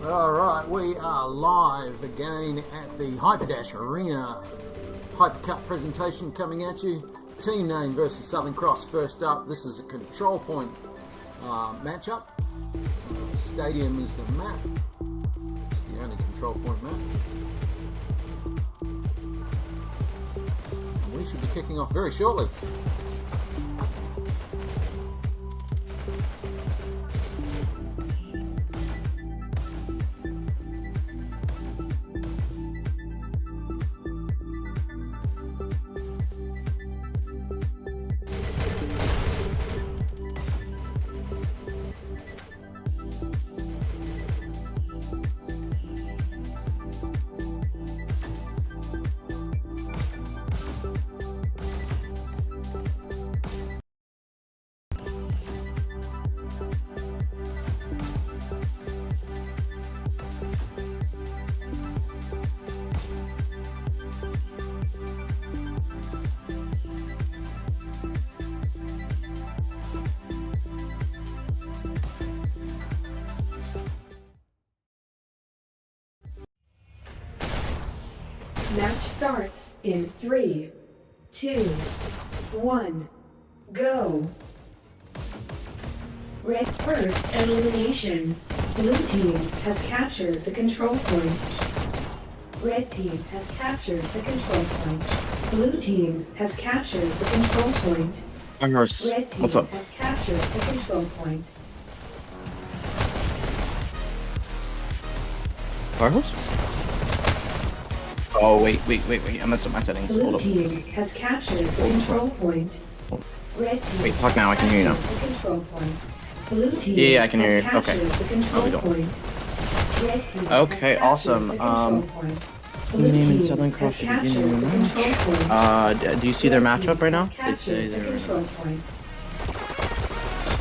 Alright, we are live again at the Hyperdash Arena Hypercup presentation coming at you. Team name versus Southern Cross first up. This is a control point matchup. Stadium is the map. It's the only control point map. And we should be kicking off very shortly. Match starts in 3, 2, 1, go. Red first elimination. Blue team has captured the control point. Red team has captured the control point. Blue team has captured the control point. FireHorse, Red team what's up? has captured the control point. FireHorse? Oh, wait, I messed up my settings. Blue Hold up. team has captured the control point. Red team Wait, talk now, I can hear you now. the control point. Blue team Yeah, I can hear has you. Okay. captured the control we don't. point. Red team Okay, has awesome. captured the control point. Blue Blue name in team Southern has Cross to begin captured your the match. control point. Do you see their Red matchup team right now? has They captured say the they're... control point.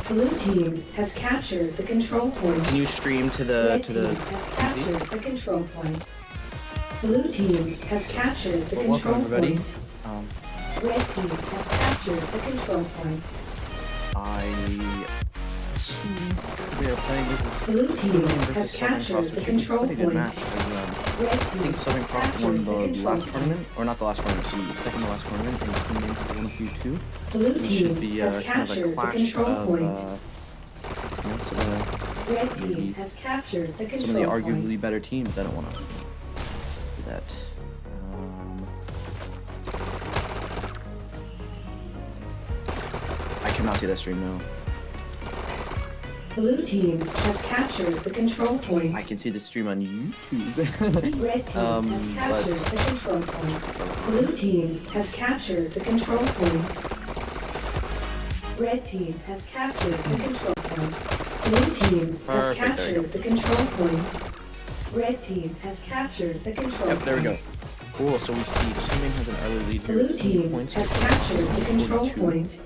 Blue team has captured the control point. Can you stream to the... Red team has captured the control point. Blue team has captured the Well, welcome, control everybody. point. Red team has captured the control point. We are playing this is Blue team versus has Southern captured Cross, the which is a control pretty good point. match. I Red team think Southern has Cross won captured the the control last point. tournament, or not the last tournament, the second to last tournament, and team name for 1Q2. Blue It should team be has kind of a captured the clash control of point. some of Red team has captured the the control arguably point. better teams. I don't want to do that. I cannot see that stream now. Blue team has captured the control point. I can see the stream on YouTube. Red team has captured the control point. Blue team has captured the control point. Red team has captured the control point. Blue team has Perfect, there we captured the control point. Red team has captured the control Yep, point. there we go. Cool, so we see teaming has an early lead here. Blue It's 2 team points. has captured the control 42. point.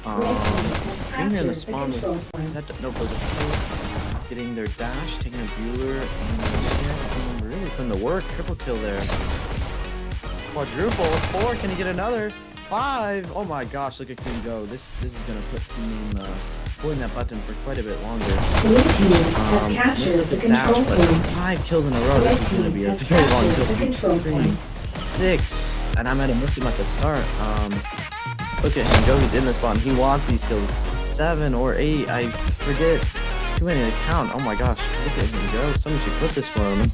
Red team has Being here in the captured the spawn with control point. that no further getting their dash, taking a Bueller, and really putting the work. Triple kill there. Quadruple, 4, can he get another? 5, oh my gosh, look at Cream go. This is gonna put Team pulling that button for quite a bit longer. Blue team has Missed captured up the his control dash, but point. 5 kills in a row. Red This is gonna team be a has very long captured kill the streak. control point. 6, and I might have missed him at the start. Look at him go, he's in the spawn. He wants these kills. 7 or 8, I forget too many to count. Oh my gosh, look at him go. Somebody should clip this for him.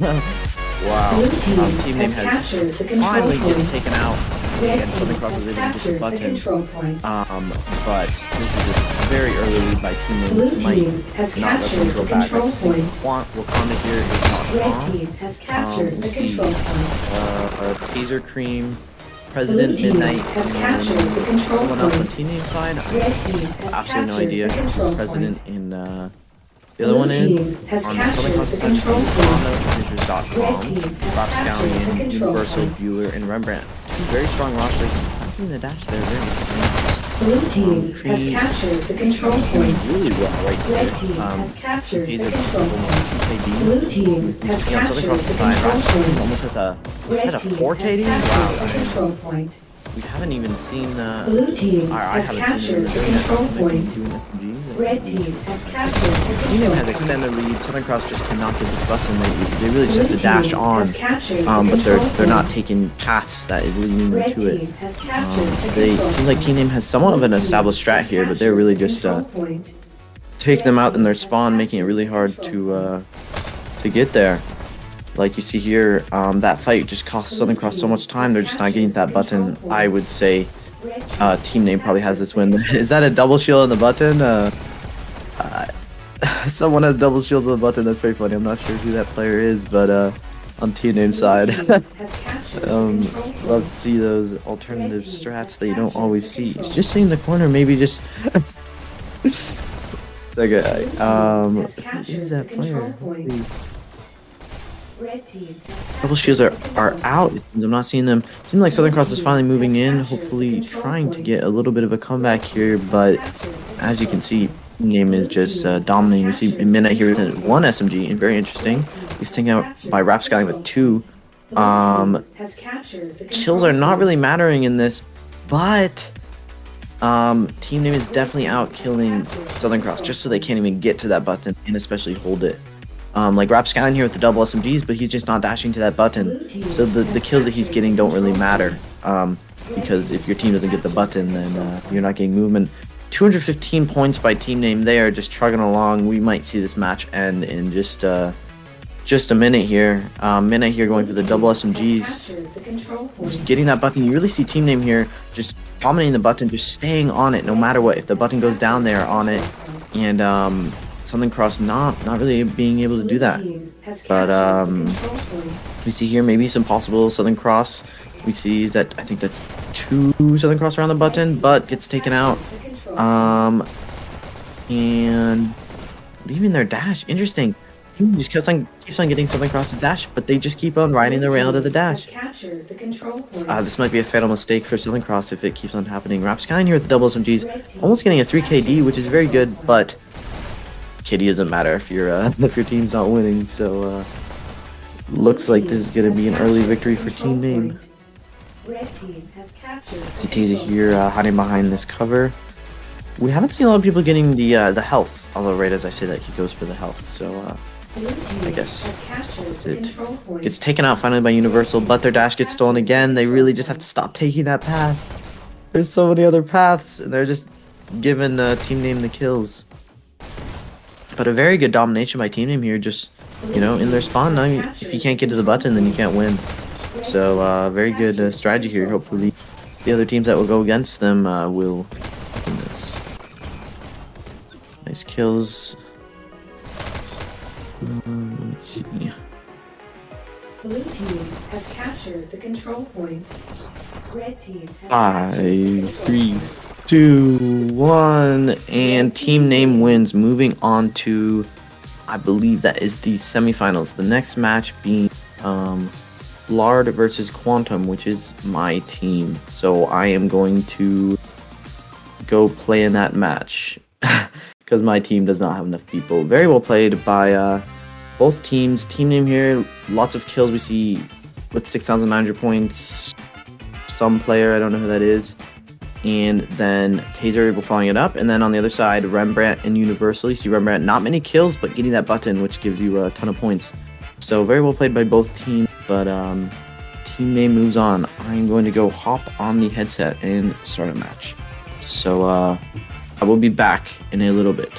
Wow. Blue team Team has name has captured the control finally point. gets taken out. Red And Southern team Cross has is able to push the captured the button. control point. But this is a very early lead by Team name. Blue He might team has not let them captured go the back. control I think point. Wakanda here is not Red on. team has captured we'll the see. control point. Taser Cream, President Blue team Midnight, has and captured the control someone else on point. Team name side. Red team has Absolutely no captured idea the who control the President point. in the other Blue one is. team has On captured Southern Cross the side, control point. Commentators.com, Red team has Rob captured the Scallion, control Universal, point. Bueller, and Rembrandt. Two very strong rosters. I think the dash there very interesting. Blue team has Cream captured the control doing point. really well right Red there. team has captured the These are control almost point. 2KD. Blue team We has see on Southern captured Cross the side, control Rob Scallion point. almost has a Red team 4KD. has captured the Wow. control point. we haven't even seen. Blue team I has haven't seen captured him the doing that. control He might be point. doing SMGs. Red team has captured the Team control has point. extended lead. Southern Cross just cannot get this button. They really just Blue have to dash team on, has captured the but control they're not point. taking paths that is leading them Red to it. team has captured the They control it seems like point. Team Name has somewhat of an Blue team established strat has here, but they're captured really the just control point. take them Red out in their team has spawn, making it really hard captured the control to get there. Like you see here, that fight just cost Southern Cross so much time. They're just not getting that button. I would say Team Name probably has this win. Is that a double shield on the button? Someone has double shield on the button. That's very funny. I'm not sure who that player is, but on Team Name's side, love to see those alternative strats that you don't always see. It's just in the corner, maybe just that guy. Who is that player? Double shields are out. I'm not seeing them. Seems like Southern Cross is finally moving in, hopefully trying to get a little bit of a comeback here, but as you can see, Game is just dominating. We see Midnight here with one SMG, and very interesting. He's taken out by Rapsky with 2. Kills are not really mattering in this, but Team Name is definitely out killing Southern Cross just so they can't even get to that button and especially hold it. Like Rapsky in here with the double SMGs, but he's just not dashing to that button. So the kills that he's getting don't really matter. Because if your team doesn't get the button, then you're not getting movement. 215 points by Team Name. They are just trugging along. We might see this match end in just a minute here. Minute here going for the double SMGs. Just getting that button. You really see Team Name here just dominating the button, just staying on it no matter what. If the button goes down, they are on it. And Southern Cross not really being able to do that. But we see here maybe some possible Southern Cross. We see that I think that's 2 Southern Cross around the button, but gets taken out. And leaving their dash. Interesting. He just keeps on getting Southern Cross's dash, but they just keep on riding the rail to the dash. This might be a fatal mistake for Southern Cross if it keeps on happening. Rapsky here with the double SMGs, almost getting a 3 KD, which is very good, but KD doesn't matter if your team's not winning. So looks like this is gonna be an early victory for Team Name. See Taser here hiding behind this cover. We haven't seen a lot of people getting the health, although right as I say that he goes for the health. So I guess it gets taken out finally by Universal, but their dash gets stolen again. They really just have to stop taking that path. There's so many other paths, and they're just giving Team Name the kills. But a very good domination by Team Name here, just, you know, in their spawn. I mean, if you can't get to the button, then you can't win. So very good strategy here. Hopefully the other teams that will go against them will win this. Nice kills. Let me see. Blue team has captured the control point. Red team has 5, 3, 2, 1, and Team Name wins. Moving on to, I believe that is the semifinals. The next match being Lard versus Quantum, which is my team. So I am going to go play in that match because my team does not have enough people. Very well played by both teams. Team Name here, lots of kills. We see with 6,900 points. Some player, I don't know who that is. And then Taser following it up. And then on the other side, Rembrandt and Universal. You see Rembrandt, not many kills, but getting that button, which gives you a ton of points. So very well played by both teams. But Team Name moves on. I'm going to go hop on the headset and start a match. So I will be back in a little bit.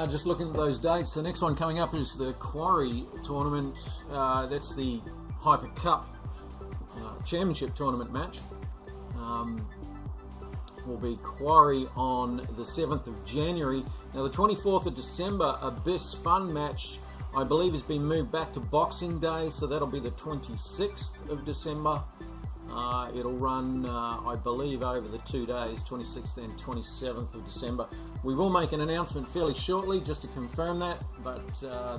Just looking at those dates, the next one coming up is the Quarry tournament. That's the Hypercup championship tournament match. Will be Quarry on the 7th of January. Now the 24th of December, Abyss Fun match, I believe, has been moved back to Boxing Day, so that'll be the 26th of December. It'll run, I believe, over the 2 days, 26th and 27th of December. We will make an announcement fairly shortly just to confirm that, but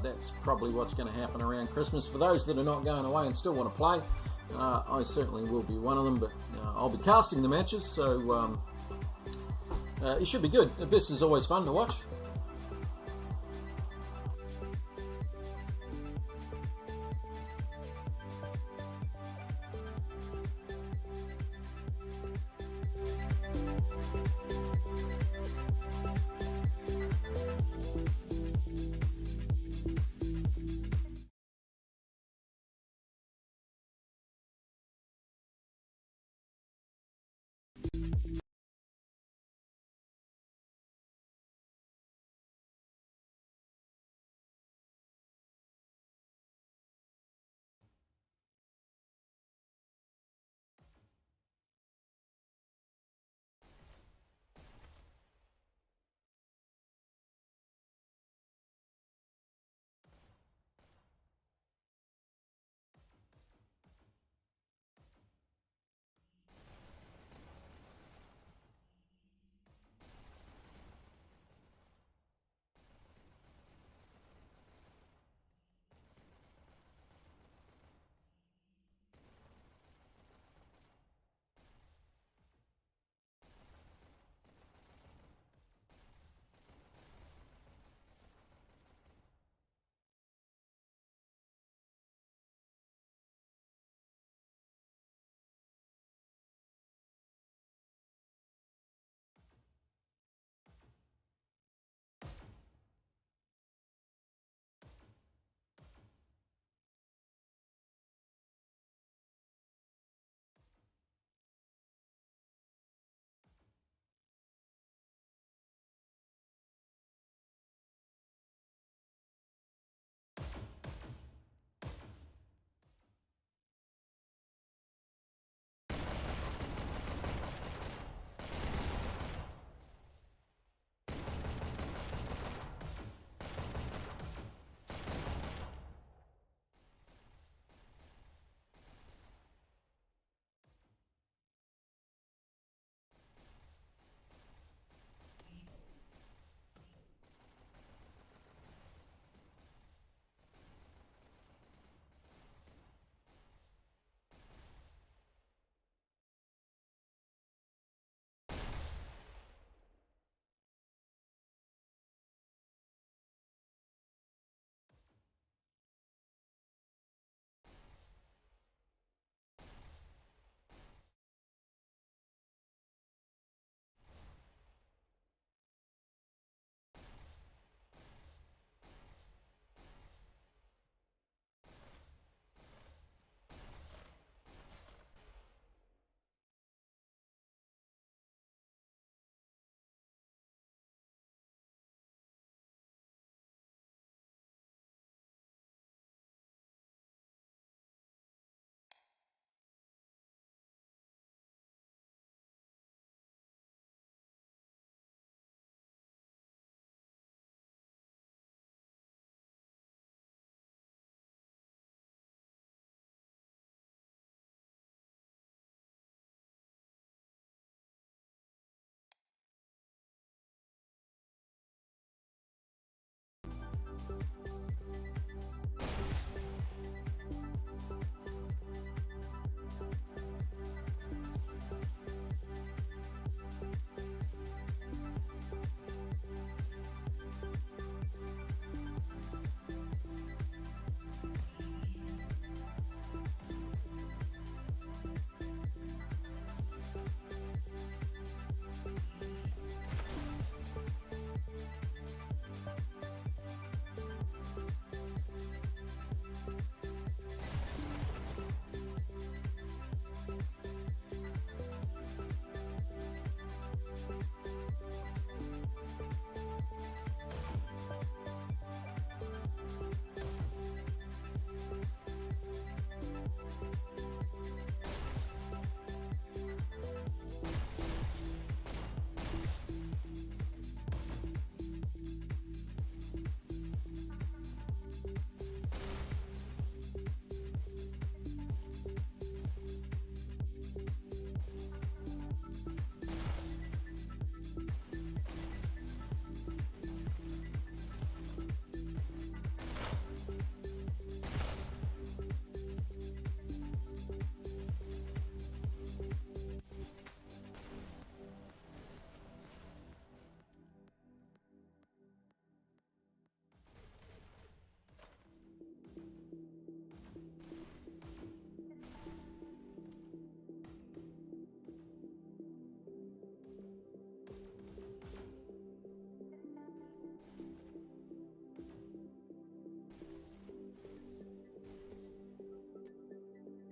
that's probably what's going to happen around Christmas. For those that are not going away and still want to play, I certainly will be one of them, but I'll be casting the matches, so it should be good. Abyss is always fun to watch.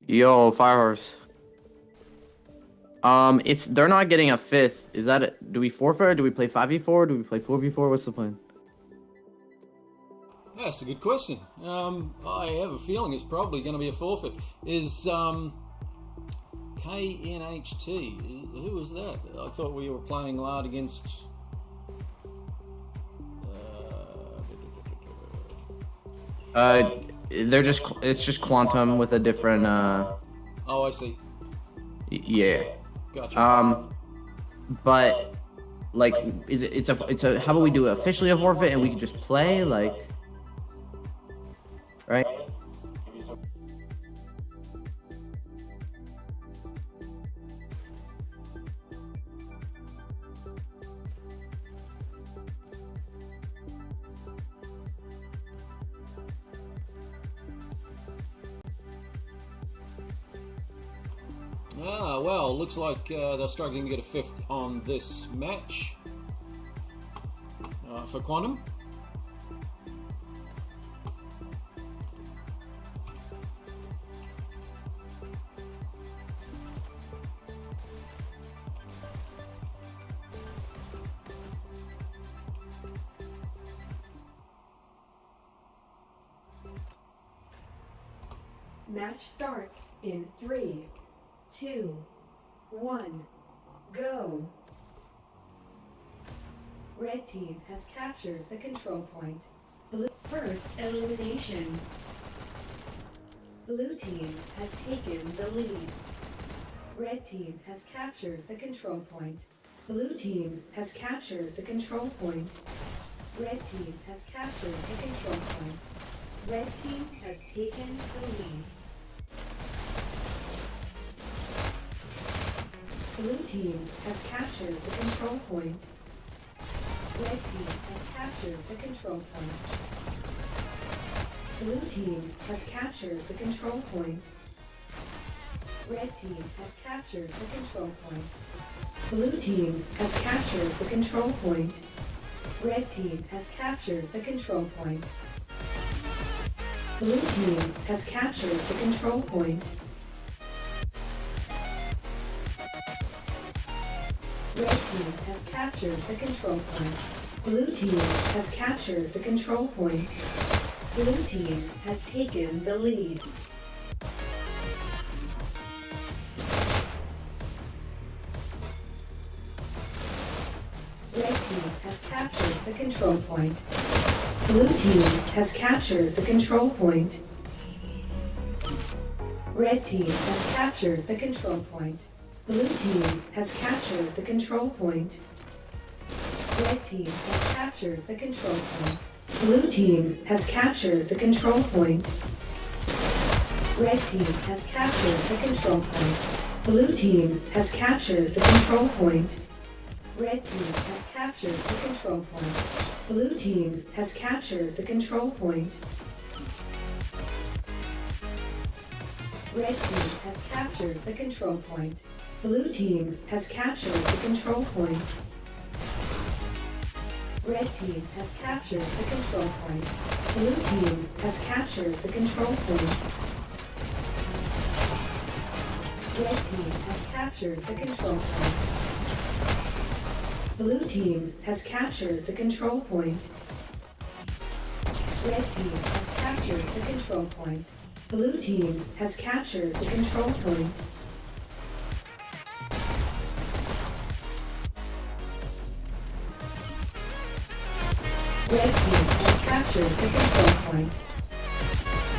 Yo, FireHorse. They're not getting a fifth. Is that it? Do we forfeit or do we play 5v4? Do we play 4v4? What's the plan? That's a good question. I have a feeling it's probably going to be a forfeit. Is KNHT? Who is that? I thought we were playing hard against. It's just Quantum with a different. Oh, I see. Yeah. Gotcha. But like, it's a how about we do officially a forfeit and we can just play like, right? Well, looks like they're struggling to get a fifth on this match for Quantum. Match starts in 3, 2, 1, go. Red team has captured the control point. First elimination. Blue team has taken the lead. Red team has captured the control point. Blue team has captured the control point. Red team has captured the control point. Red team has taken the lead. Blue team has captured the control point. Red team has captured the control point. Blue team has captured the control point. Red team has captured the control point. Blue team has captured the control point. Red team has captured the control point. Blue team has captured the control point. Red team has captured the control point. Blue team has captured the control point. Blue team has taken the lead. Red team has captured the control point. Blue team has captured the control point. Red team has captured the control point. Blue team has captured the control point. Red team has captured the control point. Blue team has captured the control point. Red team has captured the control point. Blue team has captured the control point. Red team has captured the control point. Blue team has captured the control point. Red team has captured the control point. Blue team has captured the control point. Red team has captured the control point. Blue team has captured the control point. Red team has captured the control point. Blue team has captured the control point. Red team has captured the control point. Blue team has captured the control point. Red team has captured the control point.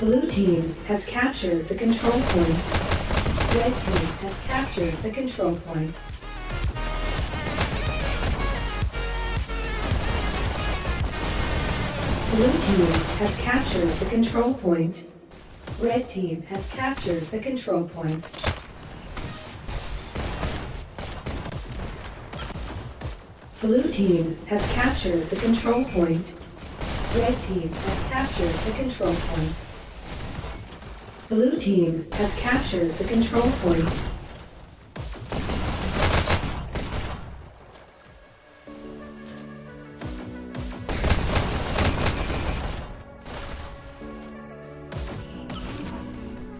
Blue team has captured the control point. Red team has captured the control point. Blue team has captured the control point. Red team has captured the control point. Blue team has captured the control point. Red team has captured the control point. Blue team has captured the control point.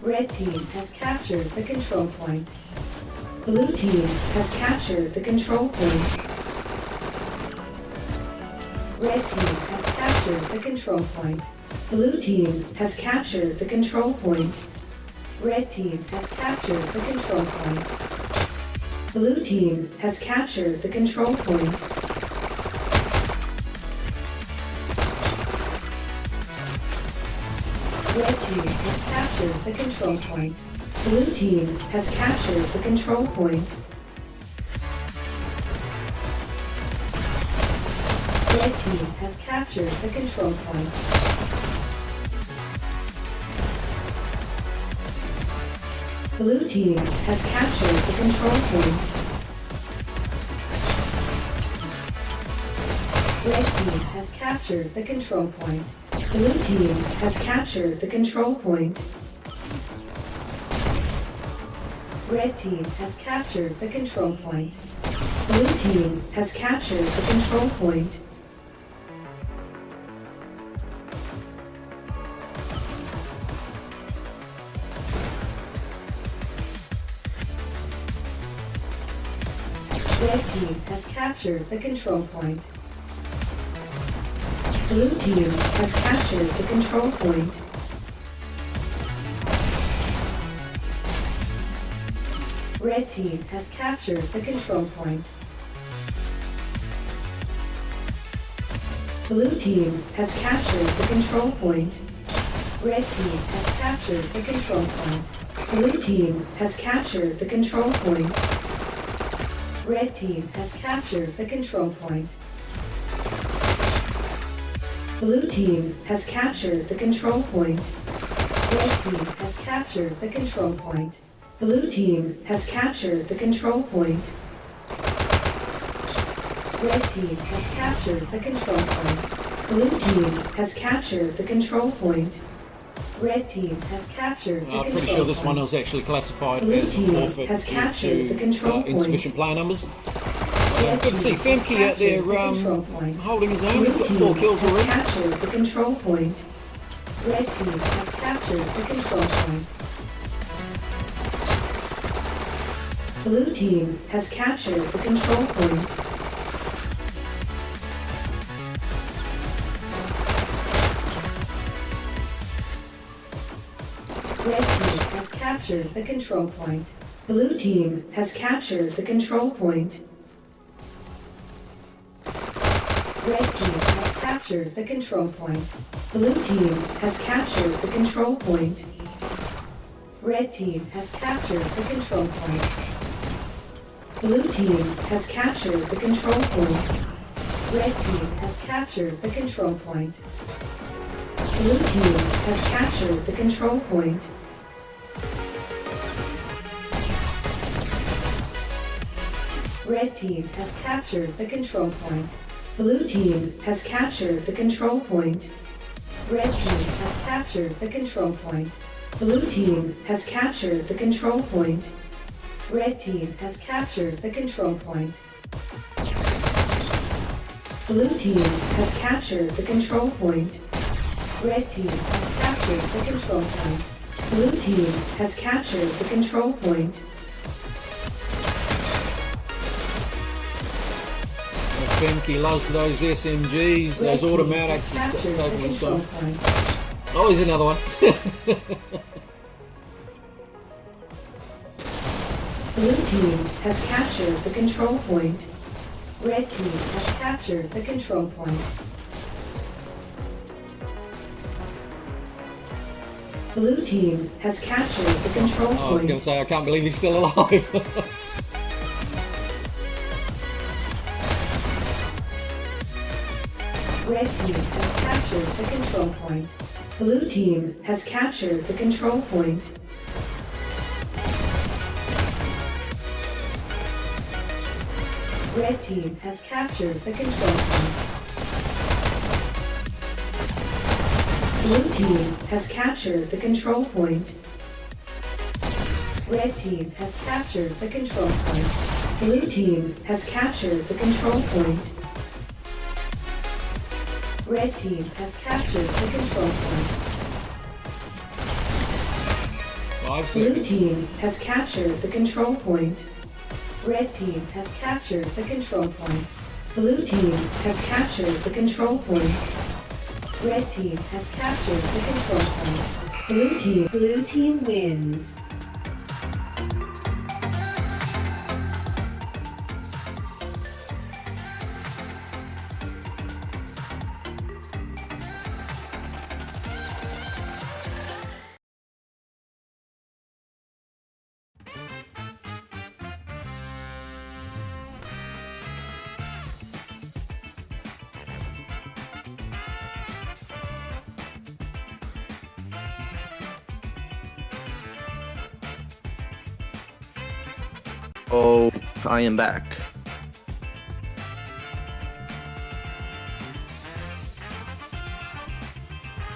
Red team has captured the control point. Blue team has captured the control point. Red team has captured the control point. Blue team has captured the control point. Red team has captured the control point. Blue team has captured the control point. Red team has captured the control point. Blue team has captured the control point. Red team has captured the control point. Blue team has captured the control point. Red team has captured the control point. Blue team has captured the control point. Red team has captured the control point. Blue team has captured the control point. Red team has captured the control point. Blue team has captured the control point. Red team has captured the control point. Blue team has captured the control point. Red team has captured the control point. Blue team has captured the control point. Red team has captured the control point. Blue team has captured the control point. Red team has captured the control point. Blue team has captured the control point. Red team has captured the control point. Blue team has captured the control point. Red team has captured the control point. I'm pretty sure this one was actually classified Blue as a team forfeit has due captured the control to insufficient player numbers. Red Good to see team has Femke out there captured the control point. holding his own. Blue He's got team 4 kills has already. captured the control point. Red team has captured the control point. Blue team has captured the control point. Red team has captured the control point. Blue team has captured the control point. Red team has captured the control point. Blue team has captured the control point. Red team has captured the control point. Blue team has captured the control point. Red team has captured the control point. Blue team has captured the control point. Red team has captured the control point. Blue team has captured the control point. Red team has captured the control point. Blue team has captured the control point. Red team has captured the control point. Blue team has captured the control point. Red team has captured the control point. Blue team has captured the control point. Femke loves those SMGs, those Red team automatics. has He's got captured the staples control done. point. Oh, here's another one. Blue team has captured the control point. Red team has captured the control point. Blue team has captured the control I was going to point. say, I can't believe he's still alive. Red team has captured the control point. Blue team has captured the control point. Red team has captured the control point. Blue team has captured the control point. Red team has captured the control point. Blue team has captured the control point. Red team has captured the control point. 5 Blue seconds. team has captured the control point. Red team has captured the control point. Blue team has captured the control point. Red team has captured the control point. Blue team wins. Oh, I am back.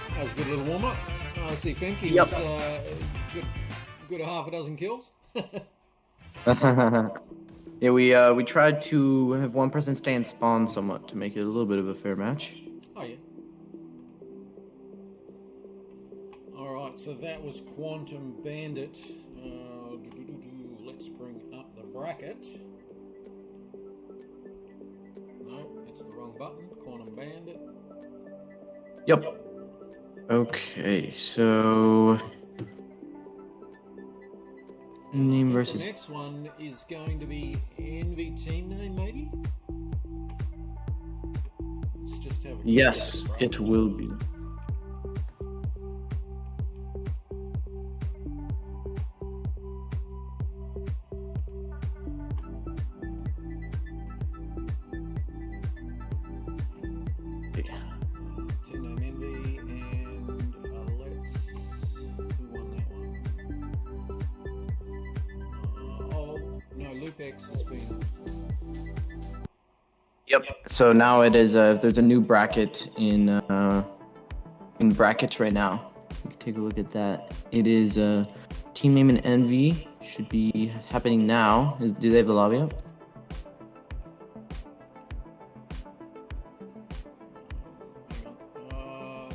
That was a good little warm up. I see Finky's Yep. good a half a dozen kills. Yeah, we tried to have one person stay in spawn somewhat to make it a little bit of a fair match. Oh yeah. Alright, so that was Quantum Bandit. Let's bring up the bracket. No, it's the wrong button. Quantum Bandit. Yep. Okay, so name The versus next one is going to be Envy team name, maybe? Let's just have a yes, quick it will be. Team name Envy, and let's. Who won that one? Oh, no, Lupex has been. Yep. So now it is. There's a new bracket in brackets right now. You can take a look at that. It is team name and envy should be happening now. Do they have the lobby up?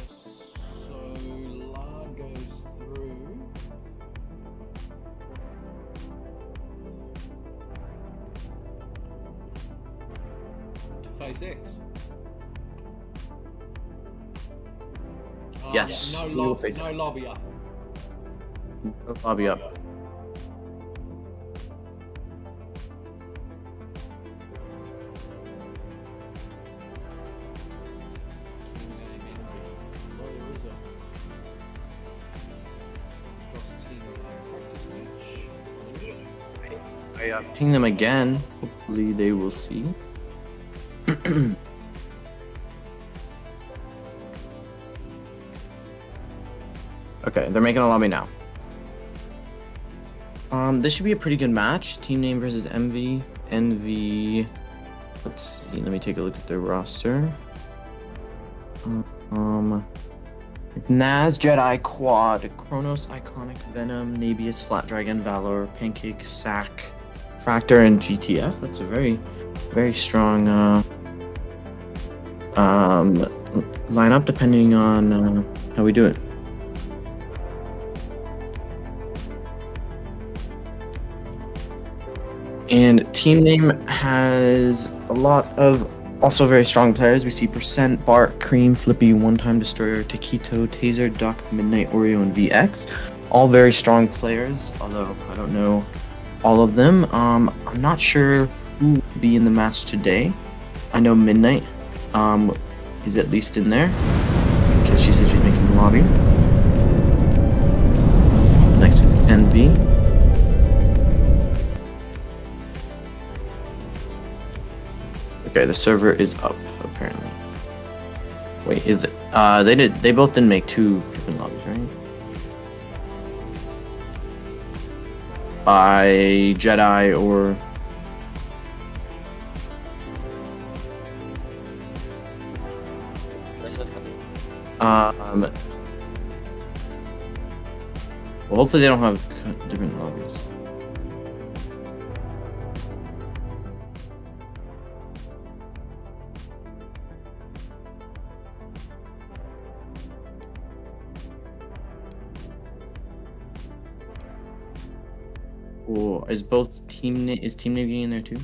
So Lard goes through. To face X. Yes, No, we will lob, face no lobby up. Lobby up. Team name Envy. Oh, there is a cross team practice match. I ping them again. Hopefully they will see. Okay, they're making a lobby now. This should be a pretty good match. Team name versus Envy. Envy. Let's see. Let me take a look at their roster. Naz, Jedi, Quad, Kronos, Iconic, Venom, Nabius, Flat Dragon, Valor, Pancake, Sack, Fractor, and GTF. That's a very, very strong lineup depending on how we do it. And team name has a lot of also very strong players. We see Percent, Bart, Cream, Flippy, One Time Destroyer, Taquito, Taser, Duck, Midnight, Oreo, and VX. All very strong players, although I don't know all of them. I'm not sure who will be in the match today. I know Midnight is at least in there because she said she's making the lobby. Next is Envy. Okay, the server is up apparently. Wait, is it, they both didn't make two different lobbies, right? By Jedi or well, hopefully they don't have different lobbies. Or is both Team Navy in there too?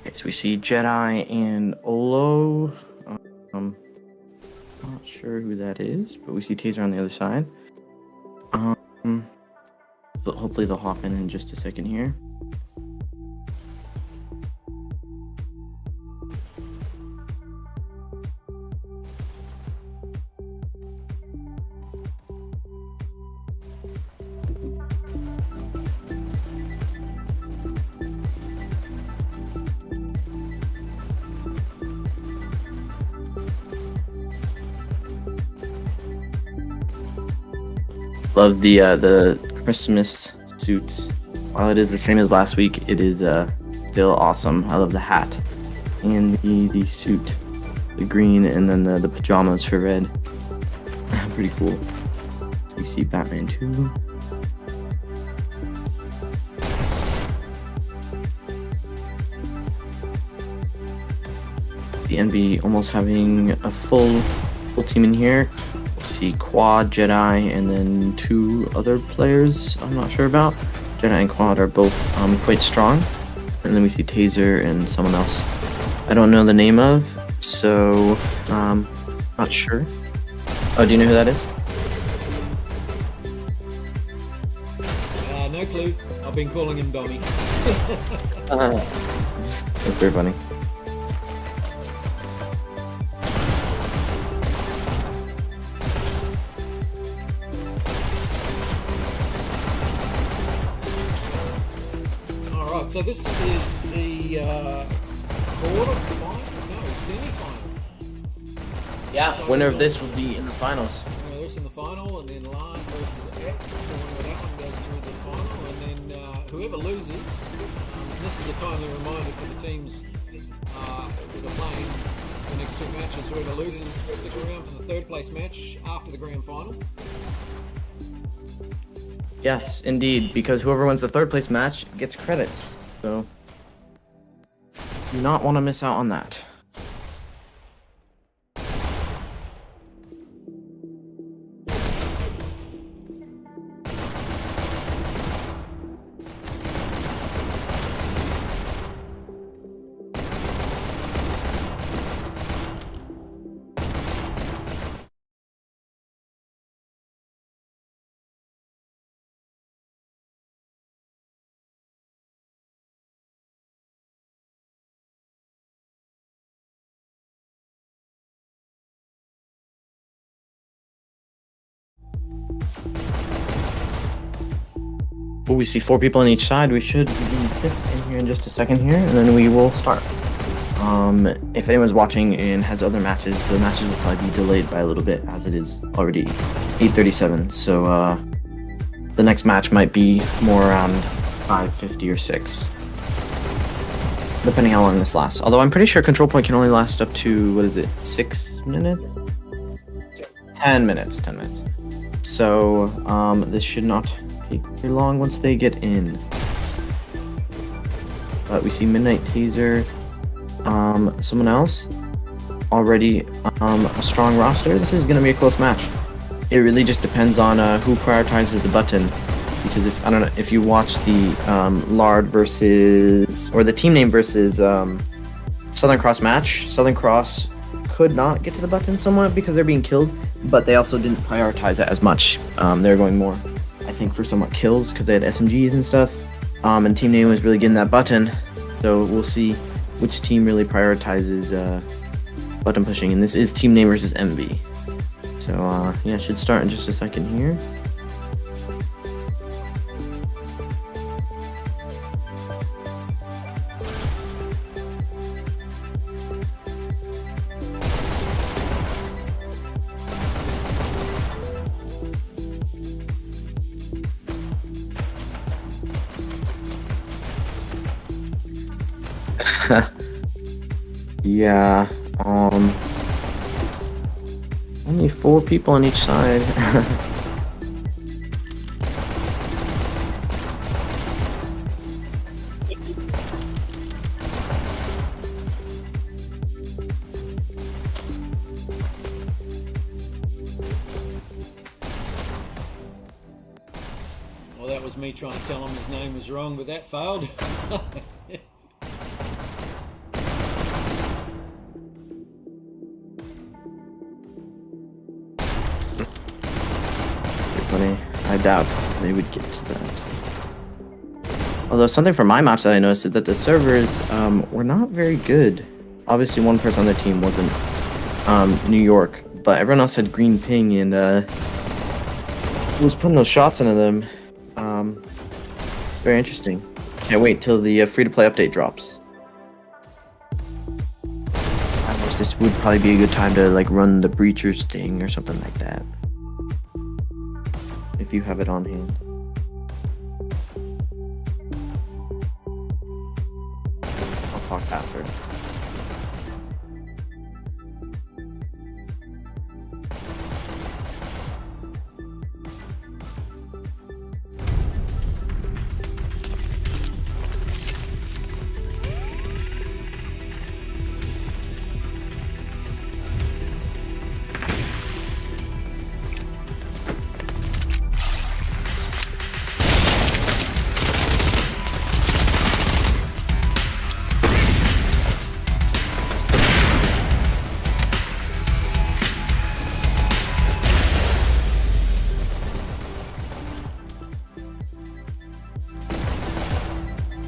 Okay, so we see Jedi and Olo. Not sure who that is, but we see Taser on the other side. Hopefully they'll hop in just a second here. Love the Christmas suits. While it is the same as last week, it is still awesome. I love the hat and the suit, the green, and then the pajamas for red. Pretty cool. We see Batman 2. The NB almost having a full team in here. We see Quad, Jedi, and then 2 other players I'm not sure about. Jedi and Quad are both quite strong. And then we see Taser and someone else I don't know the name of, so not sure. Oh, do you know who that is? No clue. I've been calling him Donnie. That's very funny. Alright, so this is the quarter-final? No, semi-final. Yeah, So, winner of this will be in the finals. This in the final, and then Lion versus X. The winner of that one goes through the final, and then whoever loses, this is a timely reminder for the teams that are playing the next 2 matches. Whoever loses, stick around for the 3rd place match after the grand final. Yes, indeed, because whoever wins the 3rd place match gets credits. So, do not want to miss out on that. Oh, we see 4 people on each side. We should be fifth in here in just a second here, and then we will start. If anyone's watching and has other matches, the matches will probably be delayed by a little bit, as it is already 8:37. So the next match might be more around 5:50 or 6, depending how long this lasts. Although I'm pretty sure Control Point can only last up to, what is it, 6 minutes? 10 minutes. 10 minutes. So this should not take very long once they get in. But we see Midnight Taser, someone else, already a strong roster. This is going to be a close match. It really just depends on who prioritizes the button. Because if, I don't know, if you watch the Lard versus, or the team name versus Southern Cross match, Southern Cross could not get to the button somewhat because they're being killed, but they also didn't prioritize it as much. They're going more, I think, for somewhat kills because they had SMGs and stuff. And Team Name was really getting that button. So we'll see which team really prioritizes button pushing. And this is Team Name versus MV. So yeah, should start in just a second here. Yeah. Only 4 people on each side. Well, that was me trying to tell him his name was wrong, but that failed. Funny. I doubt they would get to that. Although something from my match that I noticed is that the servers were not very good. Obviously, one person on the team wasn't New York, but everyone else had green ping and was putting those shots into them. Very interesting. Can't wait till the free-to-play update drops. I guess this would probably be a good time to like run the Breachers thing or something like that. If you have it on hand. I'll talk after.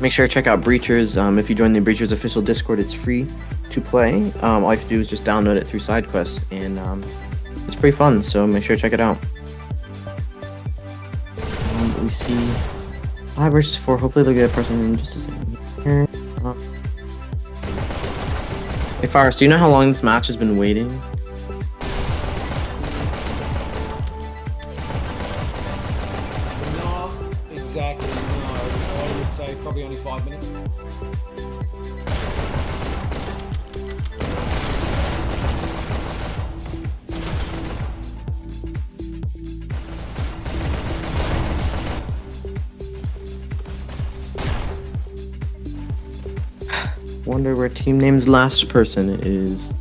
Make sure to check out Breachers. If you join the Breachers official Discord, it's free to play. All you have to do is just download it through side quests, and it's pretty fun. So make sure to check it out. We see 5 versus 4. Hopefully they'll get a person in just a second. Hey, FireHorse, do you know how long this match has been waiting? Not exactly, no. I would say probably only 5 minutes. Wonder where team name's last person is.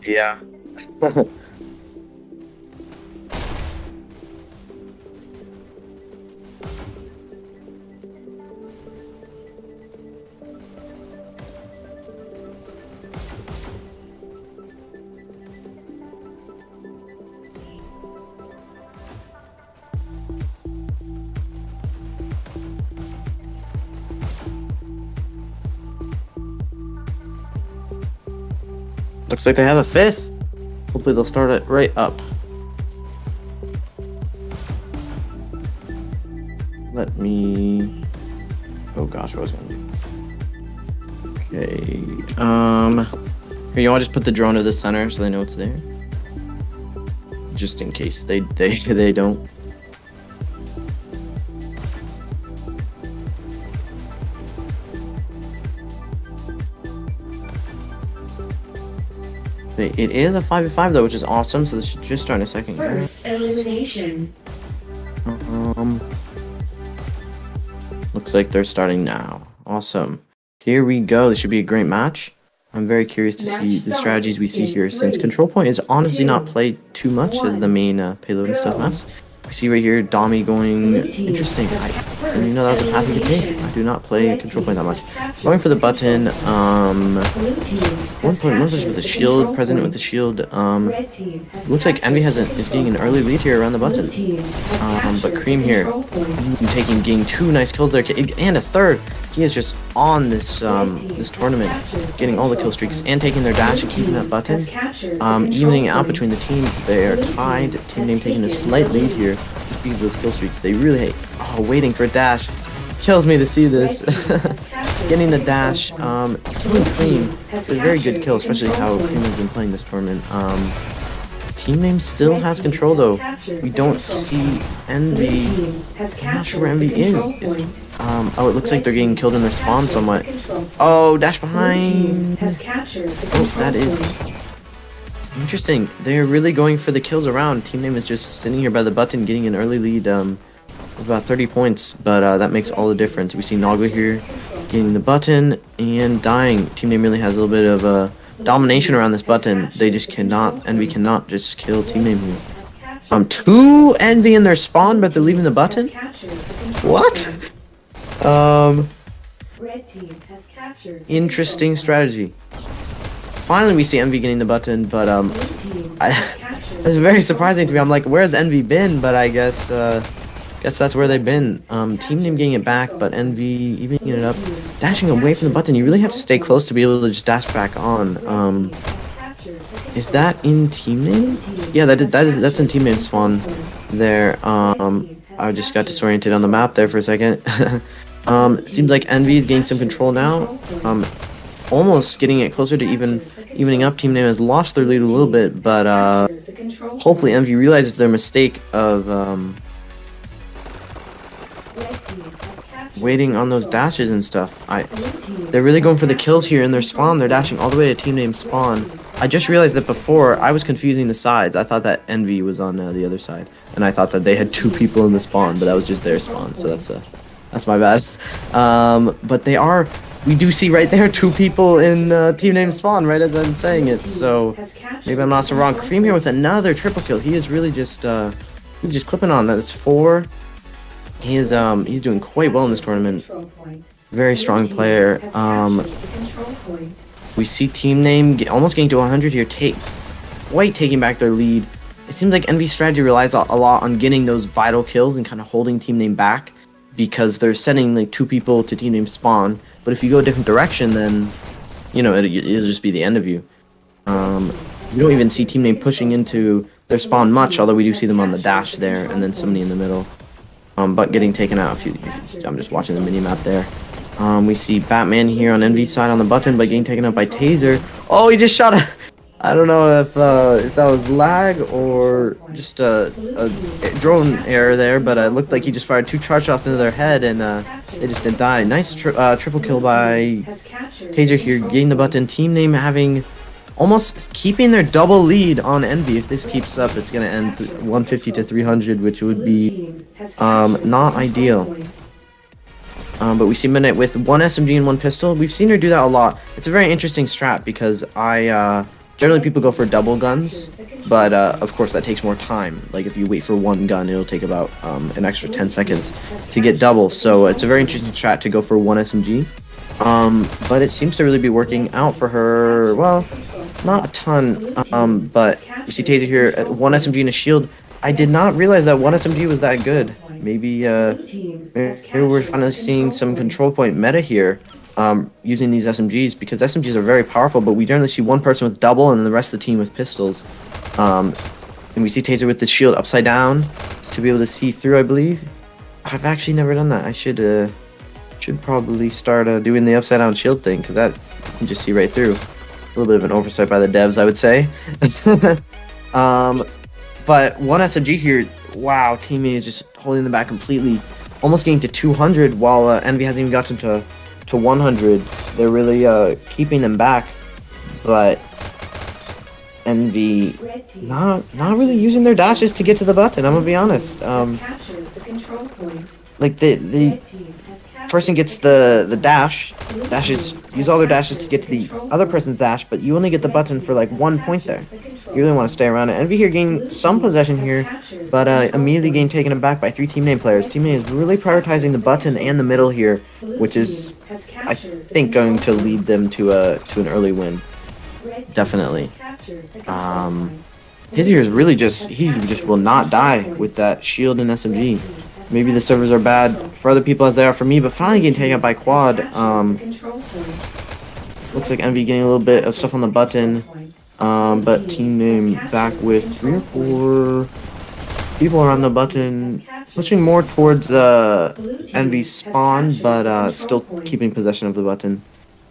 Yeah. Looks like they have a 5th. Hopefully they'll start it right up. Let me... Oh gosh, what was I gonna do? Okay. Here, you want to just put the drone to the center so they know it's there? Just in case they don't. It is a 5v5 though, which is awesome. So this should just start in a second. First elimination. Looks like they're starting now. Awesome. Here we go. This should be a great match. I'm very curious to see the strategies we see here, since Control Point is honestly not played too much as the main payload and stuff maps. We see right here Dommy going interesting. And you know, that was a path you could take. I do not play control point that much. Going for the button, one point with the shield, President with the shield. Looks like Envy is getting an early lead here around the button. But Cream here, getting 2 nice kills there, and a third. He is just on this this tournament, getting all the kill streaks and taking their dash and keeping that button. Evening out between the teams, they are tied. Team Name taking a slight lead here with these those kill streaks. They really hate. Oh, waiting for a dash. Kills me to see this. Getting the dash. Killing Cream. It's a very good kill, especially how Cream has been playing this tournament. Team Name still has control though. We don't see Envy. I'm not sure where Envy is. Oh, it looks like they're getting killed in their spawn somewhat. Oh, dash behind. Oh, that is interesting. They're really going for the kills around. Team Name is just sitting here by the button, getting an early lead of about 30 points, but that makes all the difference. We see Naga here getting the button and dying. Team Name really has a little bit of domination around this button. They just cannot, Envy cannot just kill Team Name here. 2 Envy in their spawn, but they're leaving the button? What? Interesting strategy. Finally we see Envy getting the button, but it's very surprising to me. I'm like, where's Envy been? But I guess that's where they've been. Team Name getting it back, but Envy evening it up, dashing away from the button. You really have to stay close to be able to just dash back on. Is that in Team Name? Yeah, that's in Team Name spawn there. I just got disoriented on the map there for a second. Seems like Envy is getting some control now. Almost getting it closer to evening up. Team Name has lost their lead a little bit, but hopefully Envy realizes their mistake of waiting on those dashes and stuff. They're really going for the kills here in their spawn. They're dashing all the way to Team Name spawn. I just realized that before I was confusing the sides. I thought that Envy was on the other side, and I thought that they had 2 people in the spawn, but that was just their spawn. So that's my bad. But we do see right there 2 people in Team Name spawn, right as I'm saying it. So maybe I'm not so wrong. Cream here with another triple kill. He is really just clipping on that. It's 4. He's doing quite well in this tournament. Very strong player. We see Team Name almost getting to 100 here, taking back their lead. It seems like Envy's strategy relies a lot on getting those vital kills and kind of holding Team Name back, because they're sending like 2 people to Team Name spawn. But if you go a different direction, then you know it'll just be the end of you. We don't even see Team Name pushing into their spawn much, although we do see them on the dash there, and then somebody in the middle. But getting taken out. I'm just watching the mini map there. We see Batman here on Envy's side on the button, but getting taken out by Taser. Oh, he just shot a... I don't know if that was lag or just a drone error there, but it looked like he just fired 2 charge shots into their head, and they just didn't die. Nice triple kill by Taser here, getting the button. Team Name having almost keeping their double lead on Envy. If this keeps up, it's going to end 150 to 300, which would be not ideal. But we see Midnight with 1 SMG and 1 pistol. We've seen her do that a lot. It's a very interesting strat, because generally people go for double guns, but of course that takes more time. Like if you wait for 1 gun, it'll take about an extra 10 seconds to get double. So it's a very interesting strat to go for 1 SMG. But it seems to really be working out for her. Well, not a ton, but you see Taser here at 1 SMG and a shield. I did not realize that 1 SMG was that good. Maybe we're finally seeing some control point meta here, using these SMGs, because SMGs are very powerful, but we generally see 1 person with double and then the rest of the team with pistols. And we see Taser with the shield upside down to be able to see through, I believe. I've actually never done that. I should probably start doing the upside down shield thing, because that you can just see right through. A little bit of an oversight by the devs, I would say. But 1 SMG here, wow, Team A is just holding them back completely. Almost getting to 200, while Envy hasn't even gotten to 100. They're really keeping them back, but Envy not really using their dashes to get to the button, I'm gonna be honest. Like the person gets the dashes, use all their dashes to get to the other person's dash, but you only get the button for like 1 point there. You really want to stay around it. Envy here gained some possession here, but immediately getting taken aback by 3 team name players. Team name is really prioritizing the button and the middle here, which is, I think, going to lead them to an early win. Definitely. His here is really just, he just will not die with that shield and SMG. Maybe the servers are bad for other people as they are for me, but finally getting taken out by quad. Looks like Envy getting a little bit of stuff on the button. But team name back with 3 or 4 people around the button, pushing more towards Envy's spawn, but still keeping possession of the button.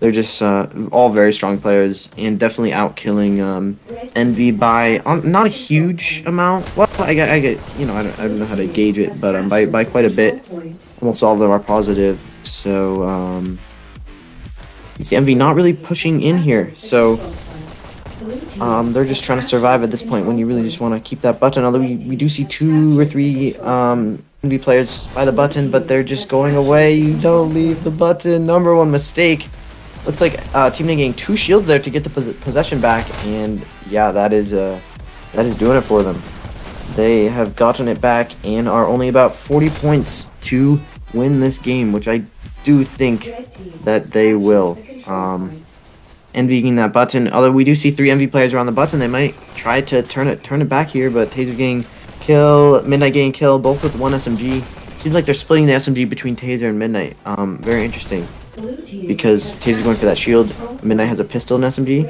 They're just all very strong players and definitely outkilling Envy by not a huge amount. Well, I get you know, I don't know how to gauge it, but by quite a bit. Almost all of them are positive. So you see Envy not really pushing in here. So they're just trying to survive at this point when you really just want to keep that button. Although we do see 2 or 3 Envy players by the button, but they're just going away. You don't leave the button. Number 1 mistake. Looks like Team Name getting 2 shields there to get the possession back, and yeah, that is doing it for them. They have gotten it back and are only about 40 points to win this game, which I do think that they will. Envy getting that button. Although we do see 3 Envy players around the button, they might try to turn it back here, but Taser getting kill, Midnight getting killed, both with 1 SMG. Seems like they're splitting the SMG between Taser and Midnight. Very interesting. Because Taser's going for that shield, Midnight has a pistol and SMG.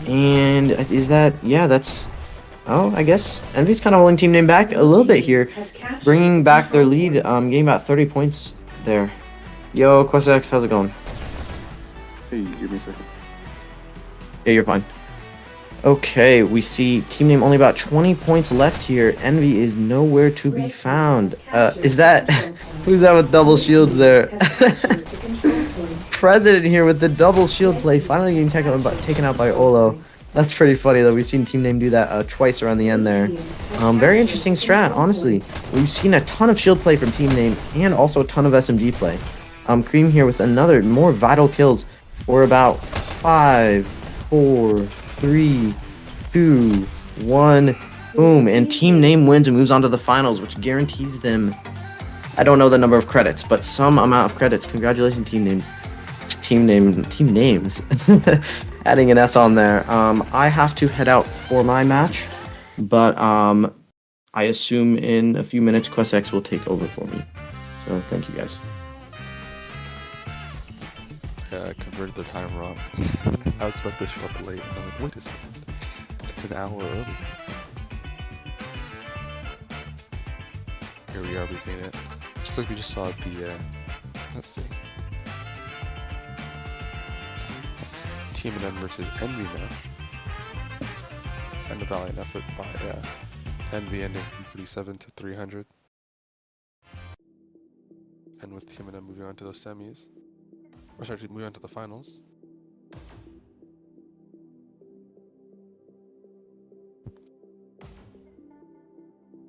And is that, yeah, that's, oh, I guess Envy's kind of holding team name back a little bit here, bringing back their lead, getting about 30 points there. Yo, QuestX, how's it going? Hey, give me a second. Yeah, you're fine. Okay, we see team name only about 20 points left here. Envy is nowhere to be found. Is that... Who's that with double shields there? President here with the double shield play, finally getting taken out by Olo. That's pretty funny though. We've seen team name do that twice around the end there. Very interesting strat, honestly. We've seen a ton of shield play from team name and also a ton of SMG play. Cream here with another more vital kills for about 5, 4, 3, 2, 1, boom, and team name wins and moves on to the finals, which guarantees them, I don't know the number of credits, but some amount of credits. Congratulations, team names. Team names. Adding an S on there. I have to head out for my match, but I assume in a few minutes QuestX will take over for me. So thank you guys. Yeah, I converted the time wrong. I was about to show up late. I'm like, wait a second. It's an hour early. Here we are, we made it. Looks like we just saw the, let's see. Team and M versus Envy now. And the valiant effort by Envy ending from 37 to 300. And with Team and M moving on to those semis. Or sorry, moving on to the finals.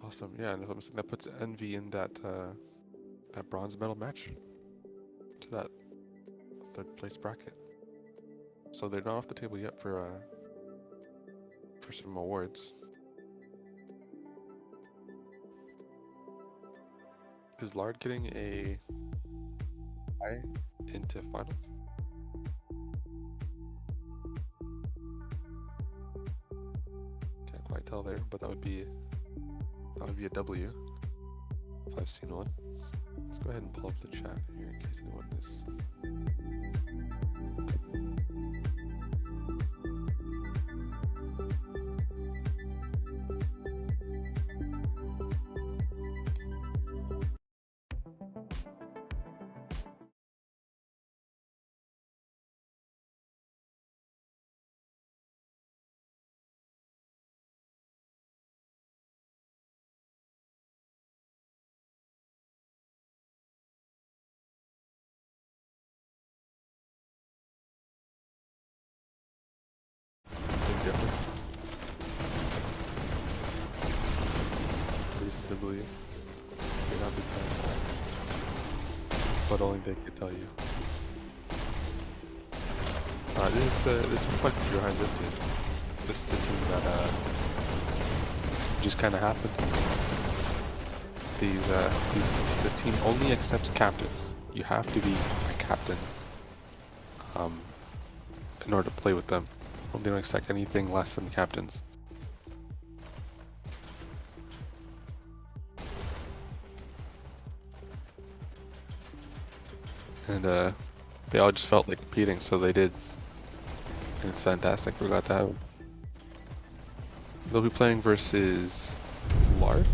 Awesome, yeah, and that puts Envy in that that bronze medal match to that 3rd place bracket. So they're not off the table yet for some awards. Is Lard getting a bye into finals? Can't quite tell there, but that would be a W if I've seen one. Let's go ahead and pull up the chat here in case anyone is. Different. Reasonably, you're not big fan, but only they can tell you. This is quite behind this team. this is a team that just kind of happened. This team only accepts captains. You have to be a captain in order to play with them. They don't accept anything less than captains. And they all just felt like competing, so they did. And it's fantastic. We're glad to have them. They'll be playing versus Lard.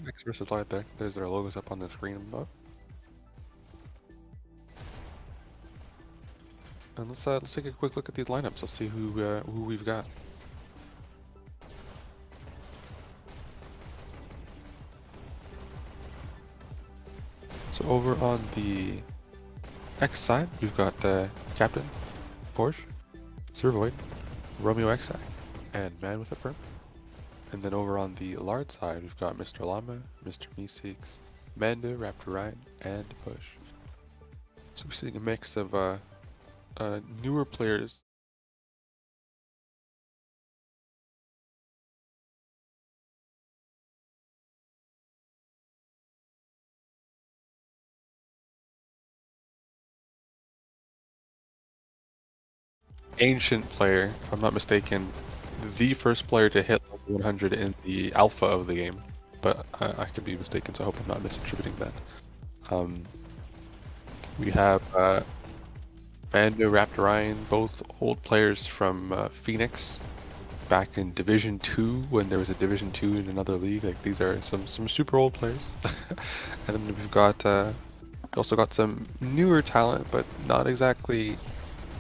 X versus Lard there. There's their logos up on the screen above. And let's take a quick look at these lineups. Let's see who we've got. So over on the X side, we've got the Captain, Porsche, Servoid, Romeo Xac, and Man with a Perm. And then over on the Lard side, we've got Mr. Llama, Mr. Meeseeks, Manda, Raptor Ryan, and Push. So we're seeing a mix of newer players. Ancient player, if I'm not mistaken, the first player to hit level 100 in the alpha of the game, but I could be mistaken, so I hope I'm not misattributing that. We have Mando, Raptor Ryan, both old players from Phoenix, back in Division 2 when there was a Division 2 in another league. Like, these are some super old players. And then we've got also got some newer talent, but not exactly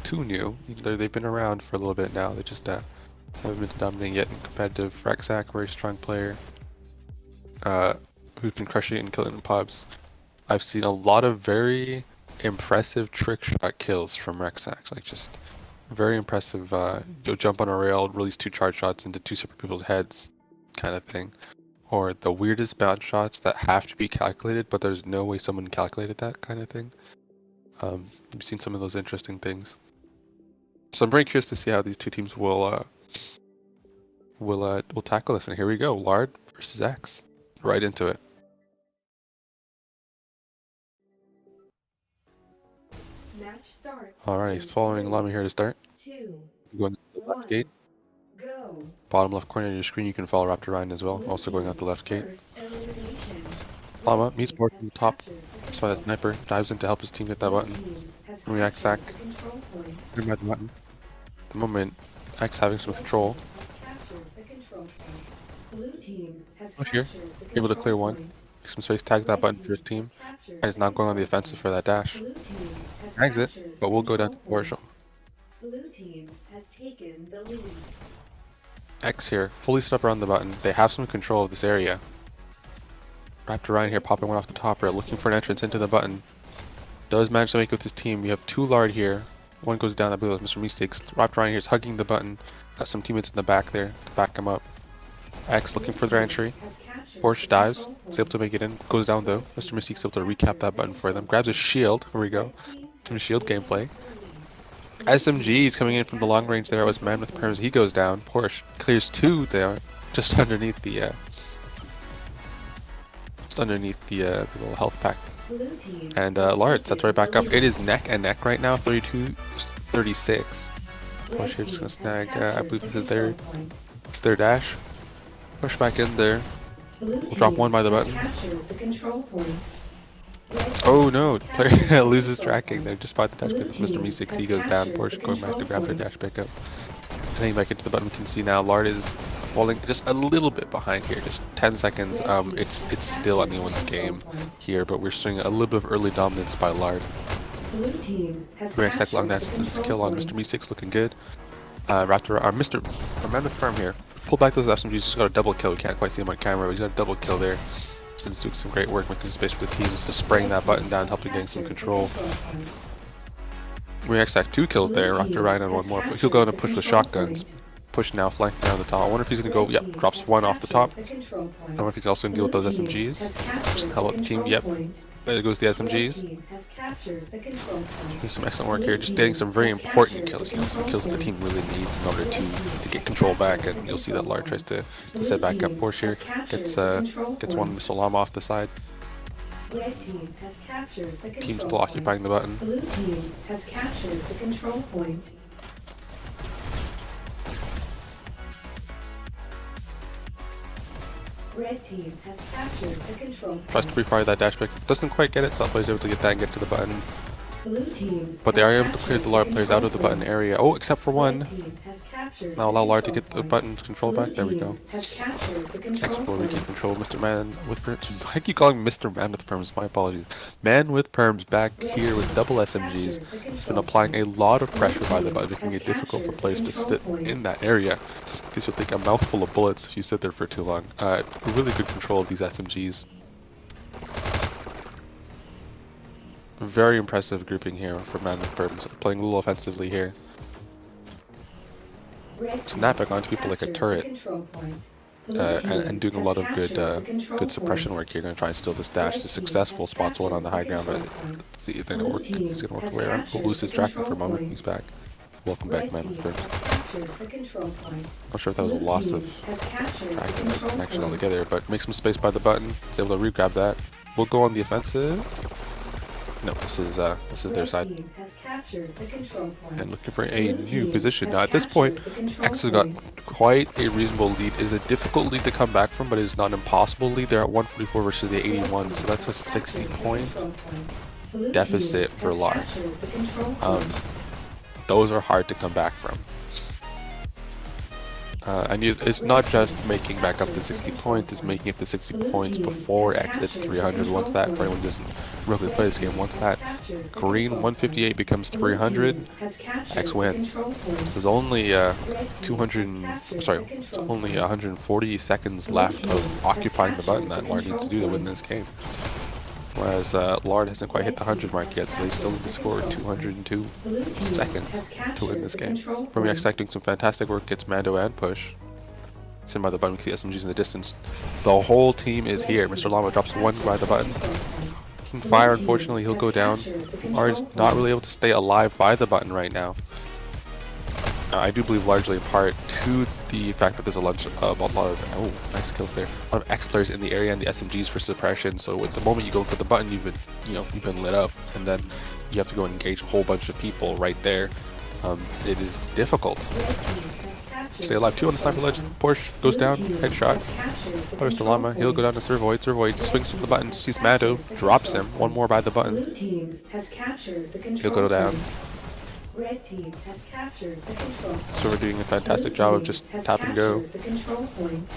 too new. They've been around for a little bit now. They just haven't been dominating yet in competitive. Rexac, very strong player, who's been crushing it and killing in pubs. I've seen a lot of very impressive trick shot kills from Rexac. Like, just very impressive. You'll jump on a rail, release 2 charge shots into 2 separate people's heads, kind of thing. Or the weirdest bounce shots that have to be calculated, but there's no way someone calculated that, kind of thing. I've seen some of those interesting things. So I'm very curious to see how these two teams will tackle this. And here we go, Lard versus X, right into it. Match starts. Alright, he's following Llama here to start. 2, Going to the left gate. go. Bottom left corner of your screen, you can follow Raptor Ryan as well. Also going out the left gate. First elimination. Llama meets board from the top. So that sniper dives in to help his team get that button. React sack. Bring back the button. At the moment, X having some control. Push here. Able to clear one. Make some space, tags that button for his team. And is now going on the offensive for that dash. Tags it, but we'll go down to Porsche. Blue team has taken the lead. X here, fully set up around the button. They have some control of this area. Raptor Ryan here popping one off the top rail, looking for an entrance into the button. Does manage to make it with his team. We have 2 Lard here. One goes down, I believe it was Mr. Meeseeks. Raptor Ryan here is hugging the button. Got some teammates in the back there to back him up. X looking for their entry. Porsche dives, is able to make it in. Goes down though. Mr. Meeseeks able to recap that button for them. Grabs a shield. Here we go. Some shield gameplay. SMG is coming in from the long range there. It was Man with Perms. He goes down. Porsche clears 2 there, just underneath the little health pack. And Lard sets right back up. It is neck and neck right now, 32-36. Porsche here just gonna snag, I believe this is their dash. Push back in there. We'll drop 1 by the button. Oh no, player loses tracking there just by the dash pickup. Mr. Meeseeks, he goes down. Porsche going back to grab their dash pickup. Heading back into the button, we can see now Lard is falling just a little bit behind here, just 10 seconds. It's still anyone's game here, but we're seeing a little bit of early dominance by Lard. Very exact long distance kill on Mr. Meeseeks, looking good. Raptor, our man with Firm here. Pull back those SMGs, just got a double kill. We can't quite see him on camera, but he's got a double kill there. Since doing some great work making space for the teams, just spraying that button down, helping getting some control. We actually have 2 kills there. Raptor Ryan on 1 more. He'll go in and push with shotguns. Push now, flanking down the top. I wonder if he's going to go, yep, drops 1 off the top. I wonder if he's also going to deal with those SMGs. Help out the team, yep. There goes the Red SMGs. team has captured the control point. Doing some excellent work here, just getting some very important kills, you know, some kills that the team really needs in order to get control back. And you'll see that Lard tries to set back up. Porsche here gets one Mr. Llama off the side. Red team has captured the control Team's still point. occupying the button. Blue team has captured the control point. Red team has captured the control Tries to point. pre-fire that dash pick. Doesn't quite get it, so plays able to get that and get to the button. Blue team But they has are able to clear captured the Lard players out of the control button point. area. Oh, except for Red one. team has captured Now the allow Lard to control get the point. button control Blue back. There we team go. has captured the control Explore, we point. keep control. Mr. Man with Perms. I keep calling him Mr. Man with Perms. My apologies. Man with Perms back here with double SMGs. He's been applying a lot of pressure by the button, making it difficult for players to sit in that area. Because you'll take a mouthful of bullets if you sit there for too long. Really good control of these SMGs. Very impressive grouping here for Man with Perms. Playing a little offensively here. Red team Snapping onto has people like a captured turret. the control point. Blue And team doing a has lot of captured the control good suppression point. work here. Going to try and steal this dash. Red The team successful has spots one on the high captured ground, the but control point. let's see if they're gonna Blue work. team He's gonna work has the way around. captured We'll lose the his tracking for a control moment. point. He's back. Welcome back, Red Man team with Perms. has captured the control point. Not sure if that was a Blue loss team of has captured the tracking control connection point. altogether, but make some space by the button. He's able to re-grab that. We'll go on the offensive. No, this is their Red side. team has captured the control point. And looking for a Blue new team position. has Now at this point, captured the control X has got point. quite a reasonable lead. Is a difficult lead to come back from, but it is not an impossible lead. They're at 144 versus the 81, so that's a 60-point Blue deficit team for has Lard. captured the control point. Those are hard to come back from. And it's not just making back up the 60 points, it's making it the 60 points before X hits 300. Once that, for anyone who doesn't really play this game, once that green 158 becomes 300, X wins. There's only 140 seconds left of occupying the button that Lard needs to do to win this game. Whereas Lard hasn't quite hit the 100 mark yet, so they still need to score 202 seconds to win this game. From X doing some fantastic work, gets Mando and Push. It's him by the button, we can see SMGs in the distance. The whole team is here. Mr. Llama drops one by the button. King Fire, unfortunately, he'll go down. Lard's not really able to stay alive by the button right now. I do believe largely in part to the fact that there's a lot of nice kills there. A lot of X players in the area and the SMGs for suppression. So at the moment you go for the button, you've been lit up, and then you have to go and engage a whole bunch of people right there. It is difficult. Stay alive. 2 on the sniper ledge. Porsche goes down. Headshot by Mr. Llama. He'll go down to Servoid. Servoid swings from the button. Sees Mando. Drops him. One more by the button. He'll go down. Red team has captured the control point. So we're doing a fantastic job of just tap and go. The control point.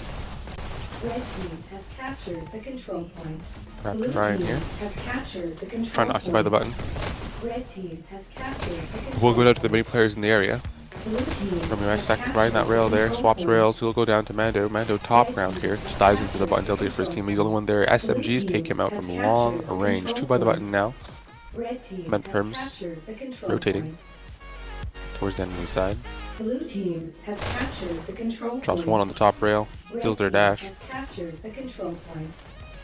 Red team has captured the control point. Rapid Ryan here. Has captured the control Trying to occupy the button. Red team has captured the control We'll go down to the many players in the area. Blue team From your X riding that rail there, swaps rails, he'll go down to Mando. Mando top ground here, just dives into the button delta for his team. He's the only one there. SMGs take him out from long range. 2 by the button now. Red team Man has Perms captured the control rotating point. towards the enemy side. Blue team has captured the control Drops point. one on the top rail, Red steals their team dash, has captured the control point.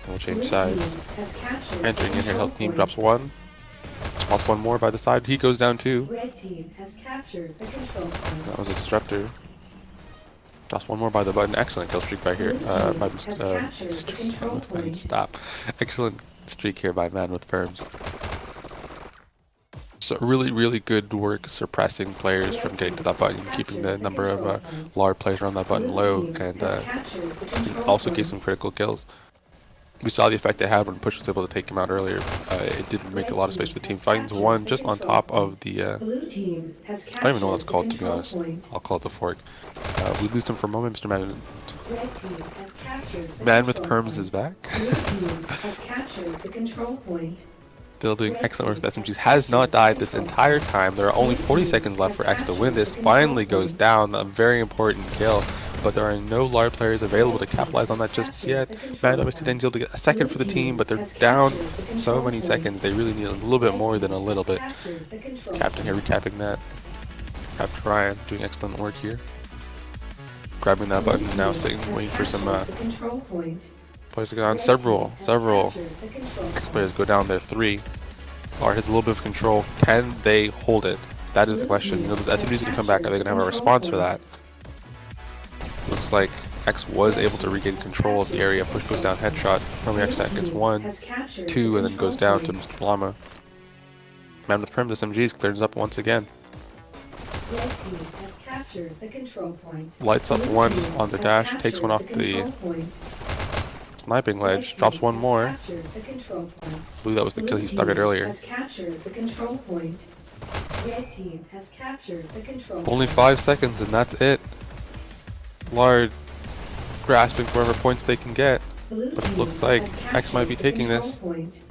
and we'll change Blue sides. team has captured Entering the in here, control health team point. drops one. Spots one more by the side, he goes down too. Red team has captured the control point. That was a disruptor. Drops one more by the button. Excellent kill streak by here. By stop. Excellent streak here by Man with Perms. So really, really good work suppressing players from getting to that button, keeping the number of Lard players around that button low, and also gave some critical kills. We saw the effect it had when Push was able to take him out earlier. It did make a lot of space for the team. Finds one just on top of the... I don't even know what it's called, to be honest. I'll call it the fork. We lose him for a moment. Mr. Man with Perms is back. Still doing excellent work with SMGs. Has not died this entire time. There are only 40 seconds left for X to win this. Finally goes down. A very important kill. But there are no Lard players available to capitalize on that just yet. Mando makes it able to get a second for the team, but they're down so many seconds. They really need a little bit more than a little bit. Captain here recapping that. Captain Ryan doing excellent work here. Grabbing that button now, sitting, waiting for some Players go down. Red Several team has captured the control X point. players go down there. 3. Lard has a little bit of control. Can they hold it? That is the Blue question. team You know, those has SMGs can come back. Are they captured going to have a the response for control that? Looks like X was Red able to team regain has control of the captured area. the Push goes down, control headshot. Normally X Blue gets team 1, has captured 2, the and then goes control down to point. Mr. Llama. Man with Prim, the SMGs clears up once again. Red team has captured the control point. Lights up Blue 1 team on the has dash, takes captured one off the control point. sniping Red ledge, drops team 1 has more. captured the control point. Blue, that was the kill Blue he started team earlier. has captured the control point. Red team has captured the control Only point. 5 seconds and that's it. Lard grasping for whatever points they can get. Blue But it team looks like has X might be captured the taking control this. point.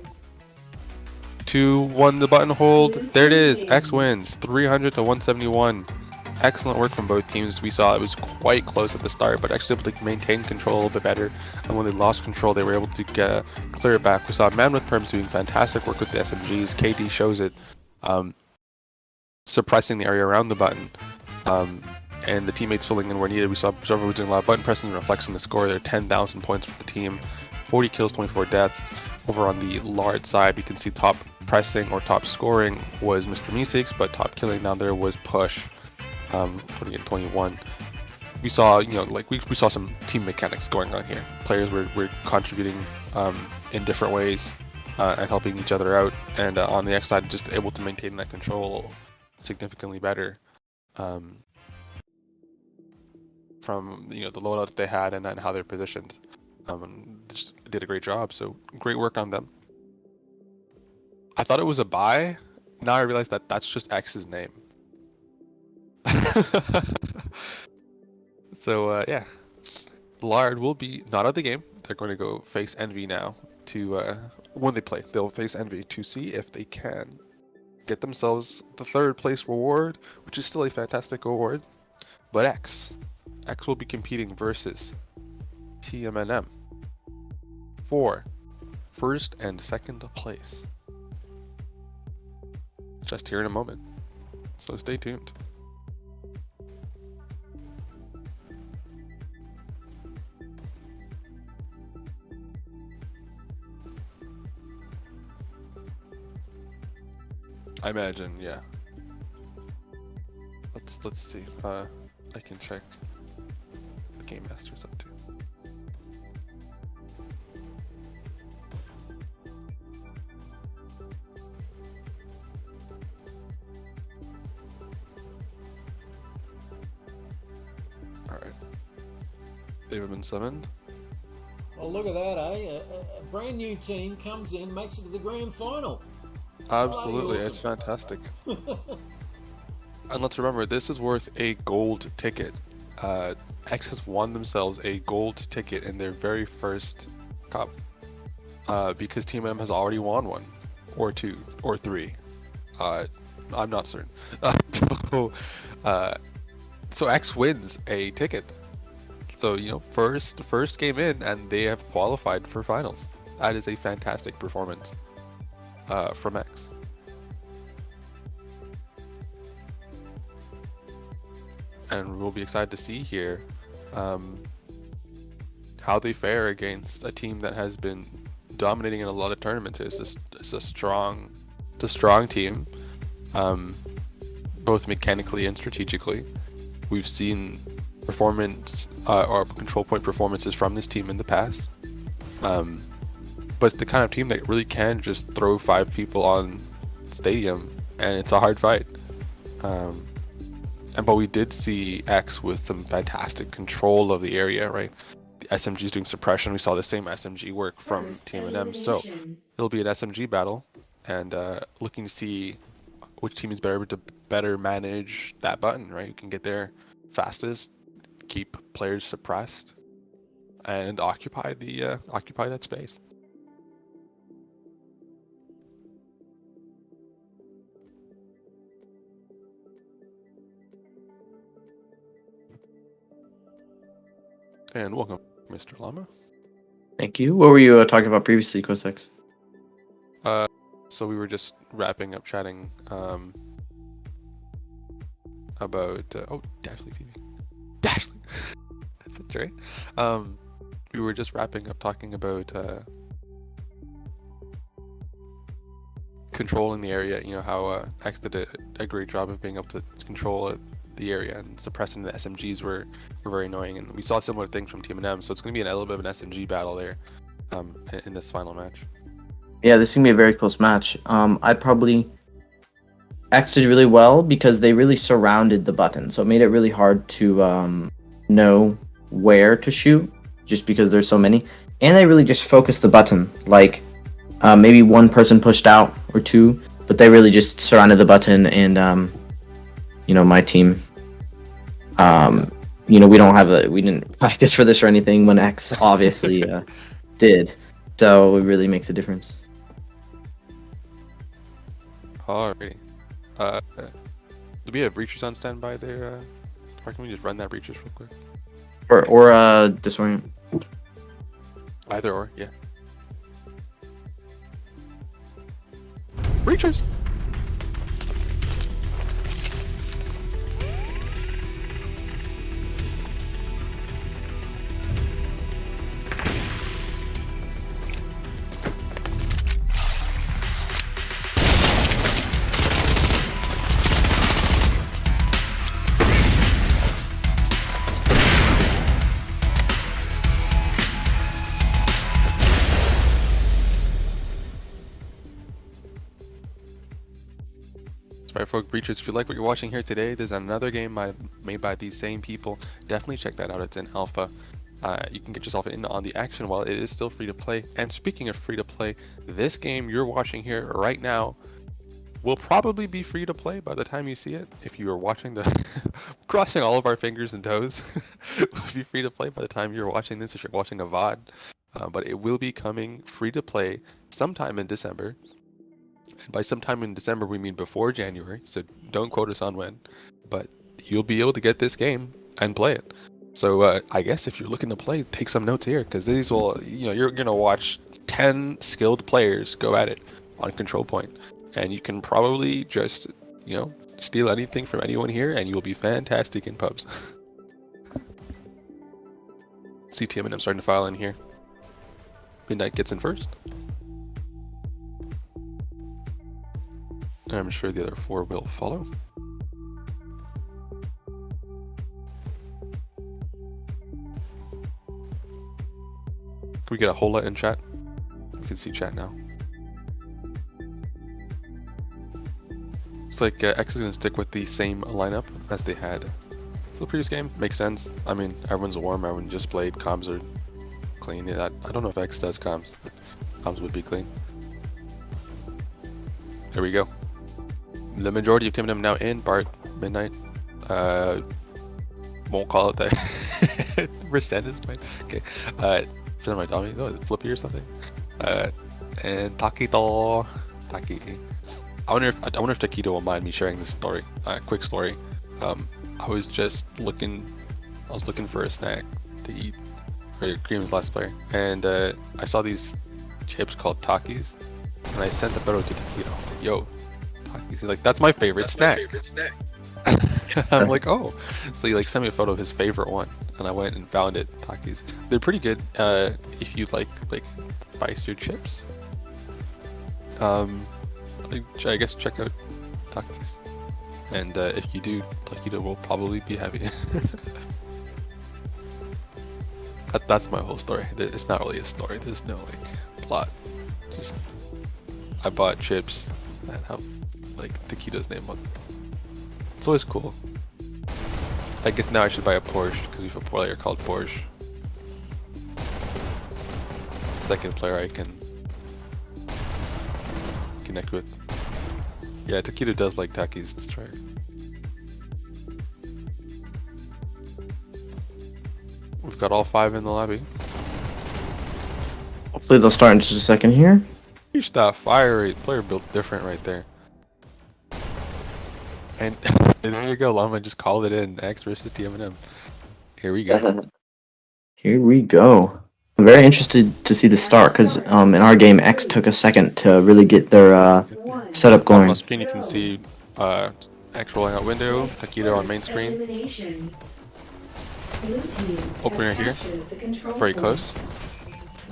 2, 1, the button hold. Blue There it team is. X wins. wins. 300 to 171. Excellent work from both teams. We saw it was quite close at the start, but X was able to maintain control a little bit better. And when they lost control, they were able to clear it back. We saw Man with Perms doing fantastic work with the SMGs. KD shows it, suppressing the area around the button. And the teammates filling in where needed. We saw Observer was doing a lot of button pressing, reflecting the score. They're 10,000 points for the team. 40 kills, 24 deaths. Over on the Lard side, we can see top pressing or top scoring was Mr. Meeseeks, but top killing down there was Push, putting it 21. We saw, you know, like we saw some team mechanics going on here. Players were contributing in different ways and helping each other out. And on the X side, just able to maintain that control significantly better. From, you know, the loadout that they had and how they're positioned, and just did a great job. So great work on them. I thought it was a buy. Now I realize that that's just X's name. So yeah, Lard will be not out of the game. They're going to go face Envy now to when they play. They'll face Envy to see if they can get themselves the 3rd place reward, which is still a fantastic award. But X will be competing versus TMNM for 1st and 2nd place. Just here in a moment. So stay tuned. I imagine, yeah. Let's see. I can check the Game Master's up too. All right. They've been summoned. Oh, look at that, eh? A brand new team comes in, makes it to the grand final. Absolutely, Bloody it's fantastic. And let's remember, this is worth a gold ticket. X has won themselves a gold ticket in their very first cup, because Team M has already won 1, or 2, or 3. I'm not certain. So X wins a ticket. So, you know, first game in, and they have qualified for finals. That is a fantastic performance from X. And we'll be excited to see here how they fare against a team that has been dominating in a lot of tournaments. It's a strong team, both mechanically and strategically. We've seen performance or control point performances from this team in the past, but it's the kind of team that really can just throw 5 people on stadium, and it's a hard fight. But we did see X with some fantastic control of the area, right? The SMG's doing suppression. We saw the same SMG work from Team M. So it'll be an SMG battle, and looking to see which team is better manage that button, right? You can get there fastest, keep players suppressed, and occupy that space. And welcome, Mr. Llama. Thank you. What were you talking about previously, Cosex? So we were just wrapping up chatting about Dashley TV. Dashley. That's it, right? we were just wrapping up talking about controlling the area. You know how X did a great job of being able to control the area, and suppressing the SMGs were very annoying. And we saw similar things from Team M, so it's going to be a little bit of an SMG battle there in this final match. Yeah, this is gonna be a very close match. X did really well because they really surrounded the button, so it made it really hard to know where to shoot, just because there's so many. And they really just focused the button, like maybe one person pushed out or two, but they really just surrounded the button. And my team, we didn't practice for this or anything when X obviously did, so it really makes a difference. Alrighty. Do we have breachers on standby there? Or can we just run that breachers real quick? Or disorient. Either or, yeah. Breachers! Right, folk breachers, if you like what you're watching here today, there's another game made by these same people. Definitely check that out. It's in alpha. You can get yourself in on the action while it is still free to play. And speaking of free to play, this game you're watching here right now will probably be free to play by the time you see it. If you are watching the crossing all of our fingers and toes, it will be free to play by the time you're watching this, if you're watching a VOD. But it will be coming free to play sometime in December. And by sometime in December, we mean before January, so don't quote us on when, but you'll be able to get this game and play it. So I guess if you're looking to play, take some notes here, because these will, you're going to watch 10 skilled players go at it on control point, and you can probably just, steal anything from anyone here, and you will be fantastic in pubs. CTM and I'm starting to file in here. Midnight gets in first. I'm sure the other four will follow. Can we get a hola in chat? We can see chat now. It's like X is going to stick with the same lineup as they had for the previous game. Makes sense. I mean, everyone's warm, everyone just played, comms are clean. Yeah, I don't know if X does comms, but comms would be clean. There we go. The majority of Team M now in. Bart, Midnight. Won't call it that. Percent is fine. Okay. Percent my dummy. No, Flippy or something. And Taquito. Taki. I wonder if Taquito will mind me sharing this story. Quick story. I was just looking. I was looking for a snack to eat. Cream's last player, and I saw these chips called Takis, and I sent the photo to Taquito. Yo. He's like, that's my favorite snack. I'm like, oh. So he sent me a photo of his favorite one, and I went and found it. Takis. They're pretty good if you like spicier chips. I guess check out Takis, and if you do, Taquito will probably be happy. That's my whole story. It's not really a story. There's no plot. Just I bought chips that have Taquito's name on. It's always cool. I guess now I should buy a Porsche because we have a player called Porsche. Second player I can connect with. Yeah, Taquito does like Taki's Destroyer. We've got all 5 in the lobby. Hopefully they'll start in just a second here. Huge stuff. Fire rate. Player built different right there. And there you go, Llama just called it in. X versus TMNM. Here we go. Here we go. I'm very interested to see the start because in our game, X took a second to really get their setup going. On screen, you can see X rolling out window, Taquito on main screen. Blue team has Opener here, captured the control very point. close.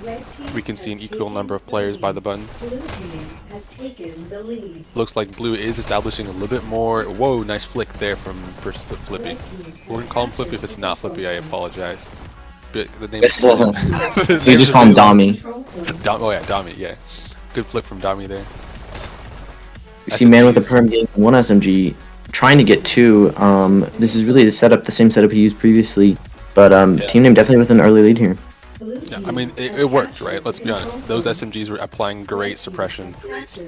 Red team We can see an has equal taken number of the players by lead. the button. Blue team has taken the lead. Looks like blue is establishing a little bit more. Whoa, nice flick there from Flippy. We're gonna call him Flippy. If it's not Flippy, I apologize. But the name is You just call him Dommy. Control point. Oh yeah, Dami, yeah. Good flip from Dami there. We see man with a SMGs. perm getting one SMG, trying to get two. This is really the same setup he used previously, but team name definitely with an early lead here. Blue Yeah, team I mean, has it worked, captured right? Let's the be honest. control Those point. SMGs were applying great suppression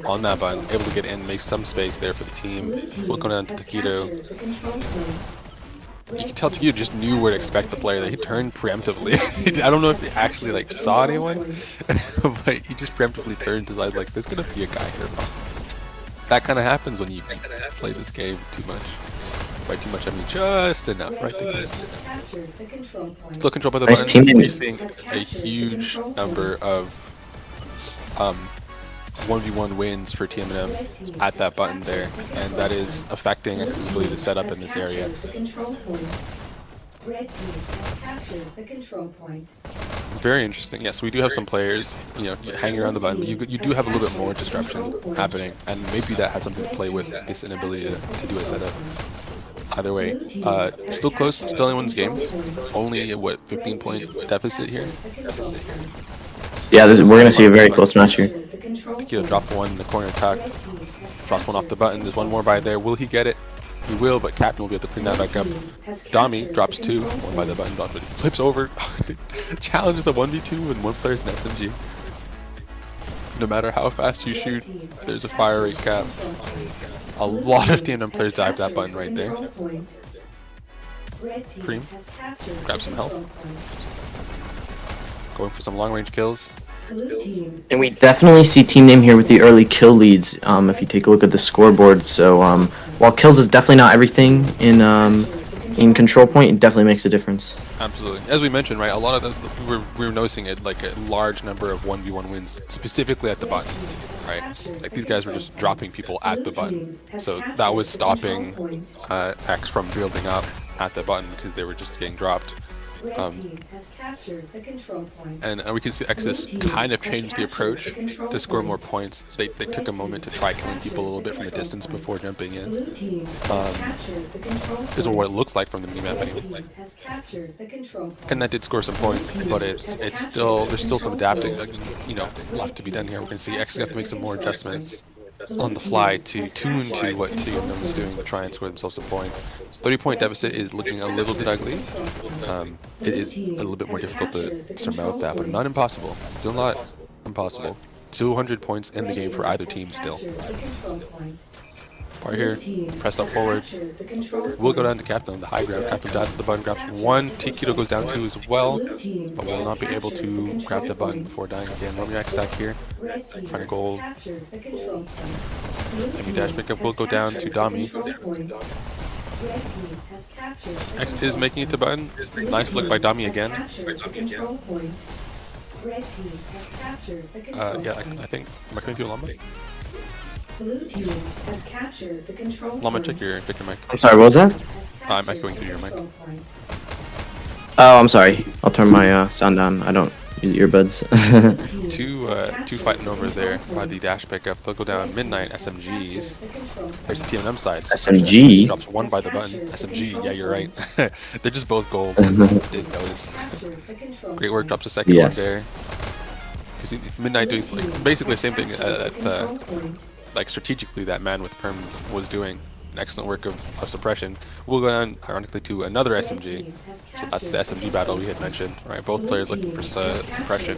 on that button, able to get in, make some space there for the team. Blue team We'll go down to has Taquito. captured the control point. You can tell Taquito just knew where to expect the player. He turned preemptively. I don't know if he actually like saw anyone, but he just preemptively turned to decide like, there's gonna be a guy here. That kind of happens when you play this game too much. By too much, I mean just enough, right there. Has captured the control point. Still controlled by the Nice button. team. You're seeing a huge number of 1v1 wins for TMM at that button there, and that is affecting X's ability to set up in this area. The control point. Red team has captured the control point. Very interesting. Yes, we do have some players, you know, hanging around the button. You do have a little bit more disruption happening, and maybe that has something to play with this inability to do a setup. Either way, still close, still anyone's game. Only a, what, 15-point deficit here. Yeah, we're gonna see a very close match here. The control Taquito dropped one in the corner attack. Red team has Drops one off the button. There's one more by there. Will he get it? He will, but Captain will be able to clean that back up. Dami drops two, one by the button, but he flips over. Challenges a 1v2 when one player's an SMG. No matter how fast you shoot, there's a fire rate cap. A lot of TNM players dive that button right there. Cream. Grab some health. Going for some long range kills. Blue team And we definitely see team name here with the early kill leads. If you take a look at the scoreboard, so while kills is definitely not everything in control point, it definitely makes a difference. Absolutely. As we mentioned, right, a lot of the we were noticing it like a large number of 1v1 wins specifically at the button, right? Like these guys were just dropping people at the button, so that was stopping X from building up at the button because they were just getting dropped. Red team has captured the control point. And we can see X's kind of changed the approach to score more points. They took a moment to try killing people a little bit from a distance before jumping in. Blue team has captured the control point. Is what it looks like from the minimap Red anyway. team has captured the control point. And that did score some points, but it's still there's still some adapting, like, you know, left to be done here. We're gonna see X have to make some more adjustments on the fly to tune to what TMM was doing to try and score themselves some points. 30-point deficit is looking a little bit ugly. It is a little bit more difficult to surmount that, but not impossible. Still not impossible. 200 points in the game for either team still. Right here, pressed up forward. We'll go down to Captain on the high ground. Captain down to the button, grabs one. Taquito goes down two as well, but will not be able to grab the button before dying again. Romy X stack here, trying to gold. Maybe dash pickup will go down to Dami. X is making it to button. Nice flick by Dami again. Yeah, I think, am I coming through Llama? Blue team has captured the control Llama, point. check your mic. I'm sorry, what was that? I'm echoing through your mic. Oh, I'm sorry. I'll turn my sound down. I don't use earbuds. Two fighting over there by the dash pickup. They'll go down midnight SMGs. There's the TNM side. SMG? Drops one by the button. SMG, yeah, you're right. They're just both gold. Didn't notice. Great work, drops a second one there. You see Midnight doing like, basically the same thing like strategically that man with perms was doing. An excellent work of suppression. We'll go down, ironically, to another SMG. So that's the SMG battle we had mentioned, right? Both players looking for suppression.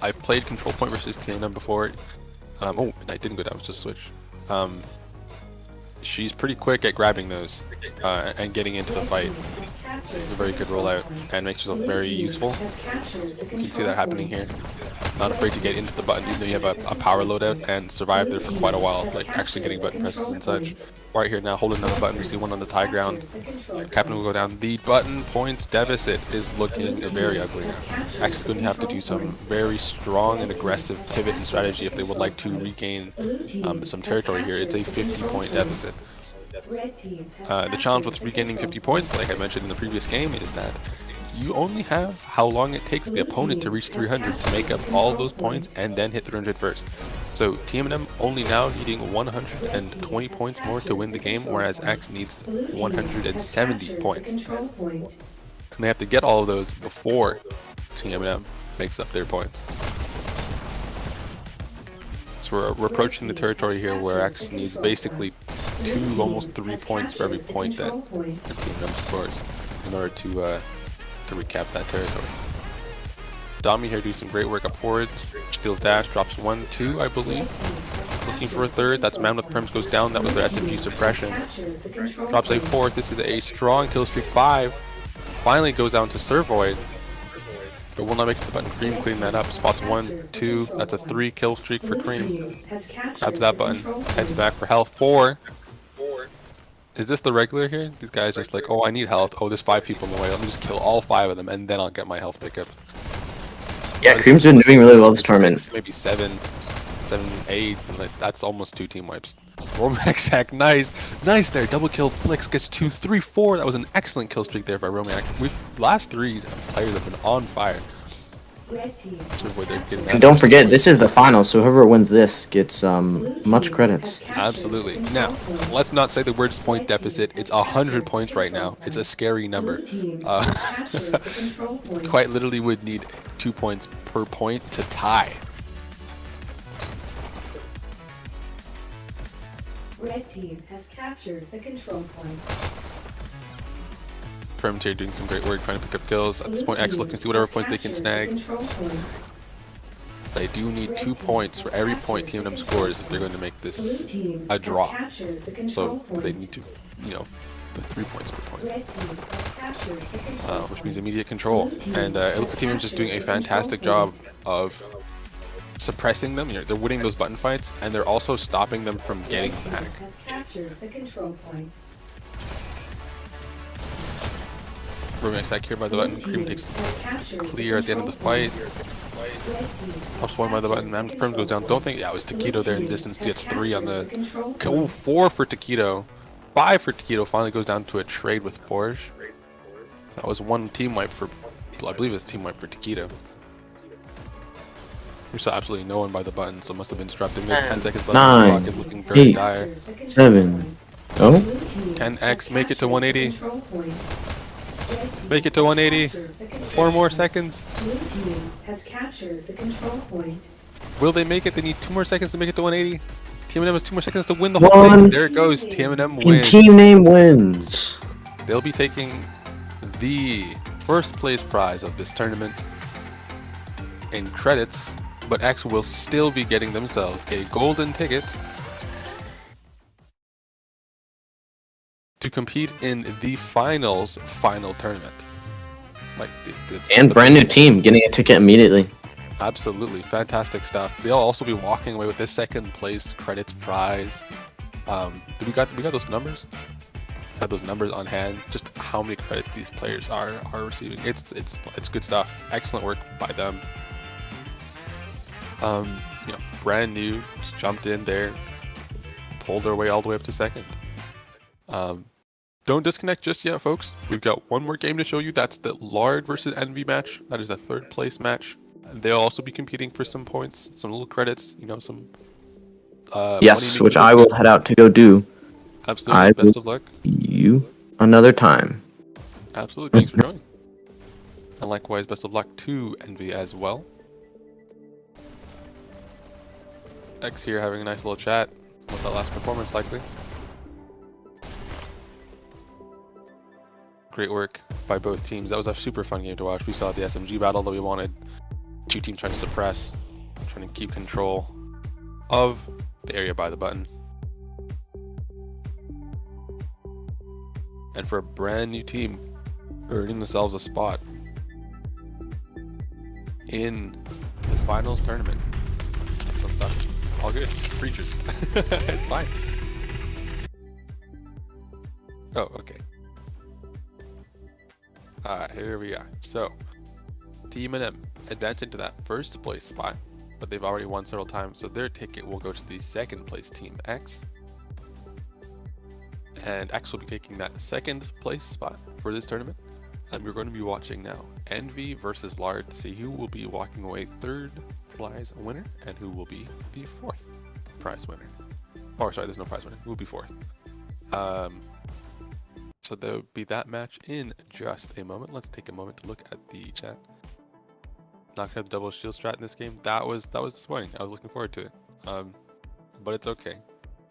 I've played control point versus TNM before. Oh, I didn't go down, it was just switch. She's pretty quick at grabbing those and getting into the fight. It's a very good rollout and makes herself very useful. You can see that happening here. Not afraid to get into the button even though you have a power loadout and survive there for quite a while, like actually getting button presses and such. Right here now, holding another button, we see one on the tie ground. Captain will go down. The button points deficit is looking very ugly now. X is going to have to do some very strong and aggressive pivot and strategy if they would like to regain some territory here. It's a 50-point deficit. Red team has The challenge with captured the regaining control 50 points, like I mentioned in the previous game, is that you only have how long it takes the Blue opponent to team reach has 300 to make captured up the all control those points point. and then hit 300 first. So TMM only now needing 120 points more to win the game, whereas X needs Blue team has 170 captured points. the control point. And they have to get all of those before TMM makes up their points. So we're approaching the territory here where X needs basically 2, almost 3 points for every point that the TMM scores in order to recap that territory. Dami here doing some great work up forwards. Steals dash, drops 1, 2, I believe. Looking for a third. That's Man with Prims goes down. That was their SMG suppression. Drops a fourth. This is a strong kill streak. 5. Finally goes down to Servoid, but will not make the button. Cream clean that up. Spots 1, 2. That's a 3 kill streak for Cream. Grabs that button. Heads back for health. 4. Is this the regular here? These guys just like, oh, I need health. Oh, there's 5 people in the way. Let me just kill all 5 of them, and then I'll get my health pickup. Yeah, Cream's been doing really well this tournament. 6, maybe 7, 8. And that's almost 2 team wipes. Romax hack, nice there. Double kill. Flix gets 2, 3, 4. That was an excellent kill streak there by Romax. Last 3s players have been on fire. And don't forget, this is the final, so whoever wins this gets much credits. Absolutely. Now, let's not say the word point deficit. It's 100 points right now. It's a scary number. Quite literally would need 2 points per point to tie. Red team has captured the control point. Perimeter doing some great work trying to pick up kills. At this point, X looking to see whatever points they can snag. They do need 2 points for every point TMM scores if they're going to make this a draw. So they need to, put 3 points per point. Which means immediate control. And it looks like TMM just doing a fantastic job of suppressing them. They're winning those button fights, and they're also stopping them from getting back. Romax hack here by the button. Cream takes clear at the end of the fight. Helps one by the button. Man with Prim goes down. Don't think, yeah, it was Taquito there in the distance. Gets 3 on the. Oh, 4 for Taquito. 5 for Taquito. Finally goes down to a trade with Porsche. That was 1 team wipe for, I believe it's team wipe for Taquito. We saw absolutely no one by the button, so must have been disrupting. There's 10 seconds left. 9, The clock is looking very 8, dire. 7. Oh? Can X make it to 180? Make it to 180. 4 more seconds. Blue team has captured the control point. Will they make it? They need 2 more seconds to make it to 180. TMM has 2 more seconds to win the whole thing. There it goes. TMM And wins. team name wins. They'll be taking the first place prize of this tournament in credits, but X will still be getting themselves a golden ticket to compete in the final tournament. Like And brand new team getting a ticket immediately. Absolutely fantastic stuff. They'll also be walking away with this second place credits prize. We got those numbers? Had those numbers on hand. Just how many credits these players are receiving. It's good stuff. Excellent work by them. Brand new, just jumped in there, pulled their way all the way up to second. Don't disconnect just yet, folks. We've got one more game to show you. That's the Lard versus Envy match. That is a 3rd place match. They'll also be competing for some points, some little credits, some Yes, which I will head out to go do. Absolutely. Best of luck. You another time. Absolutely. Thanks for joining. And likewise, best of luck to Envy as well. X here having a nice little chat with that last performance, likely. Great work by both teams. That was a super fun game to watch. We saw the SMG battle that we wanted. 2 teams trying to suppress, trying to keep control of the area by the button. And for a brand new team, earning themselves a spot in the finals tournament. Excellent stuff. All good. Creatures. It's fine. Oh, okay. Alright, here we are. So, Team NM advancing to that 1st place spot, but they've already won several times, so their ticket will go to the 2nd place Team X. and X will be taking that second place spot for this tournament. And we're going to be watching now Envy versus Lard to see who will be walking away third prize winner and who will be the fourth prize winner. Oh, sorry, there's no prize winner. Who will be fourth? So there will be that match in just a moment. Let's take a moment to look at the chat. Not gonna have the double shield strat in this game. That was disappointing. I was looking forward to it, but it's okay.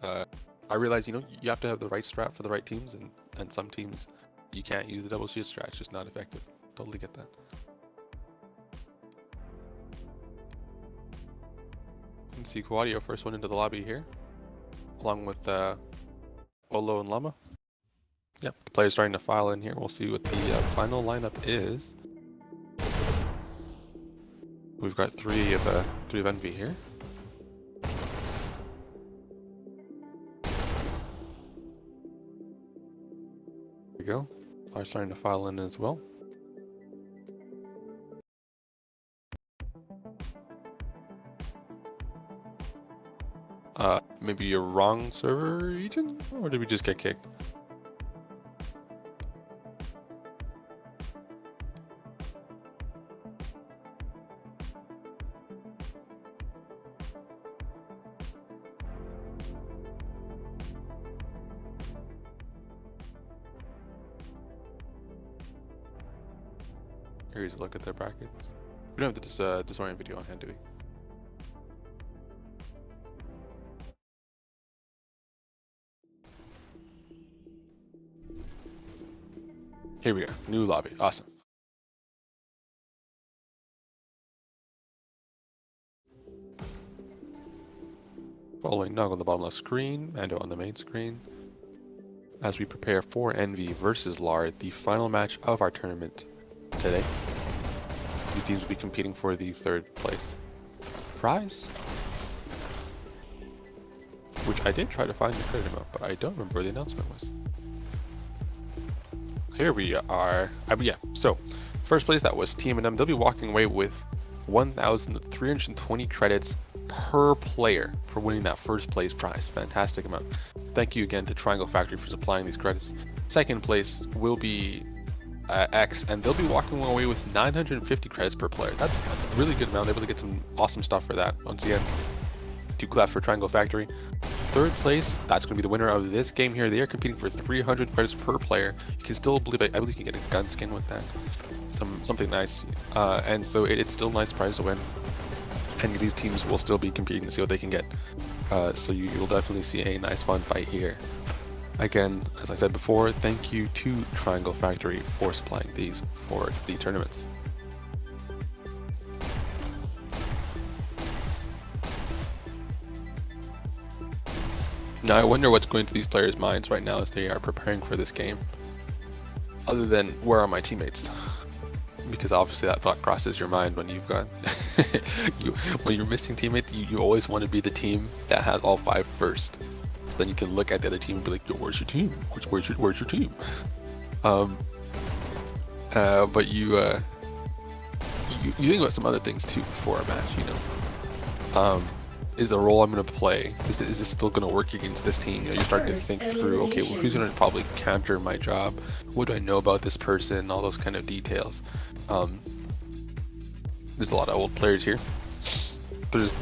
I realize, you know, you have to have the right strat for the right teams, and some teams you can't use the double shield strat. It's just not effective. Totally get that. You can see Quadio first one into the lobby here, along with Olo and Llama. Yep, the players starting to file in here. We'll see what the final lineup is. We've got three of Envy here. There we go. Are starting to file in as well. Maybe a wrong server region, or did we just get kicked? Here's a look at their brackets. We don't have this disorient video on hand, do we? Here we go. New lobby. Awesome. Following Nog on the bottom left screen, Mando on the main screen. As we prepare for Envy versus Lard, the final match of our tournament today. These teams will be competing for the third place prize, which I did try to find the credit amount, but I don't remember where the announcement was. Here we are. Yeah, so first place, that was Team M. They'll be walking away with 1,320 credits per player for winning that first place prize. Fantastic amount. Thank you again to Triangle Factory for supplying these credits. Second place will be X, and they'll be walking away with 950 credits per player. That's a really good amount. They're able to get some awesome stuff for that. Once again, 2 claps for Triangle Factory. Third place, that's going to be the winner of this game here. They are competing for 300 credits per player. You can still believe, I believe you can get a gun skin with that. Something nice. And so it's still a nice prize to win. And these teams will still be competing to see what they can get. So you'll definitely see a nice fun fight here. Again, as I said before, thank you to Triangle Factory for supplying these for the tournaments. Now I wonder what's going through these players' minds right now as they are preparing for this game. Other than, where are my teammates? Because obviously that thought crosses your mind when you've got when you're missing teammates. You always want to be the team that has all 5 first. So then you can look at the other team and be like, yo, where's your team? Where's your team? But you think about some other things too before a match, you know. Is the role I'm going to play, is this still going to work against this team? You know, you're starting to think through, okay, well, who's going to probably counter my job? What do I know about this person? All those kind of details. There's a lot of old players here. There's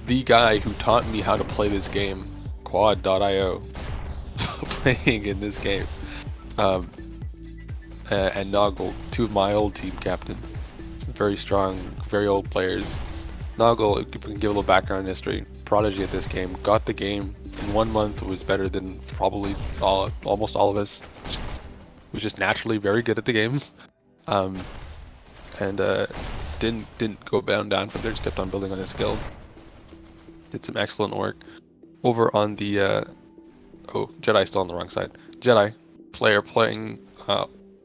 the guy who taught me how to play this game, Quad.io, playing in this game. And Noggle, 2 of my old team captains. Very strong, very old players. Noggle, if we can give a little background history, prodigy at this game, got the game in 1 month, was better than probably almost all of us. Was just naturally very good at the game, and didn't go down from there. Just kept on building on his skills. Did some excellent work. Over on the oh, Jedi still on the wrong side. Jedi player playing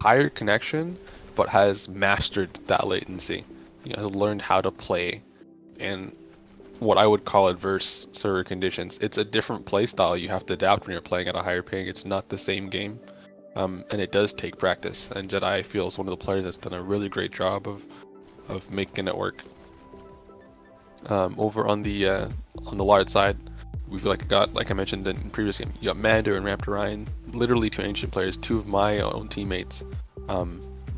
higher connection, but has mastered that latency. He has learned how to play in what I would call adverse server conditions. It's a different play style you have to adapt when you're playing at a higher ping. It's not the same game, and it does take practice. And Jedi, I feel, is one of the players that's done a really great job of making it work. Over on the Lard side, we feel like I mentioned in the previous game, you got Mando and Raptor Ryan, literally two ancient players, two of my own teammates,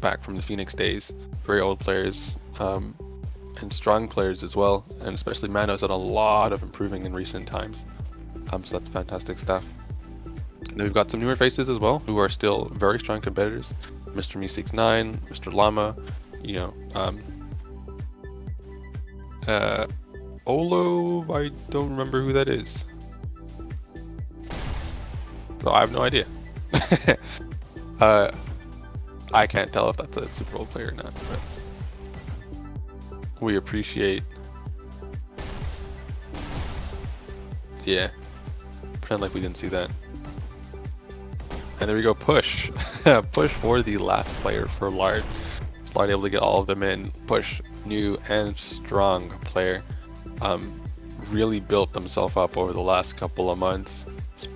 back from the Phoenix days, very old players, and strong players as well, and especially Mando's done a lot of improving in recent times, so that's fantastic stuff. And then we've got some newer faces as well, who are still very strong competitors, Mr. Me69, Mr. Llama, you know, Olo, I don't remember who that is. So I have no idea. I can't tell if that's a Super Bowl player or not, but we appreciate. Yeah, pretend like we didn't see that. And there we go, push. Push for the last player for Lard. Lard able to get all of them in. Push, new and strong player. Really built themselves up over the last couple of months.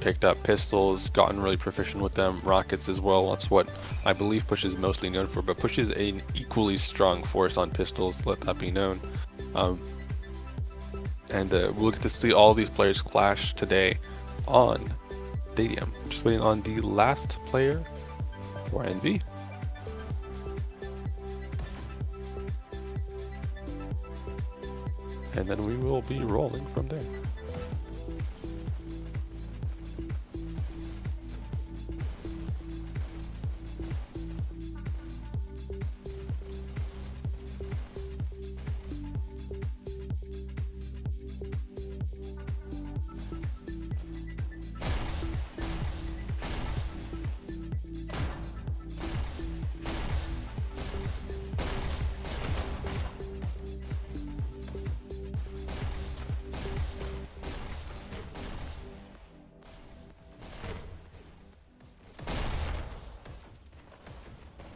Picked up pistols, gotten really proficient with them, rockets as well. That's what I believe Push is mostly known for, but Push is an equally strong force on pistols, let that be known. And we'll get to see all these players clash today on Stadium. Just waiting on the last player for NV. And then we will be rolling from there.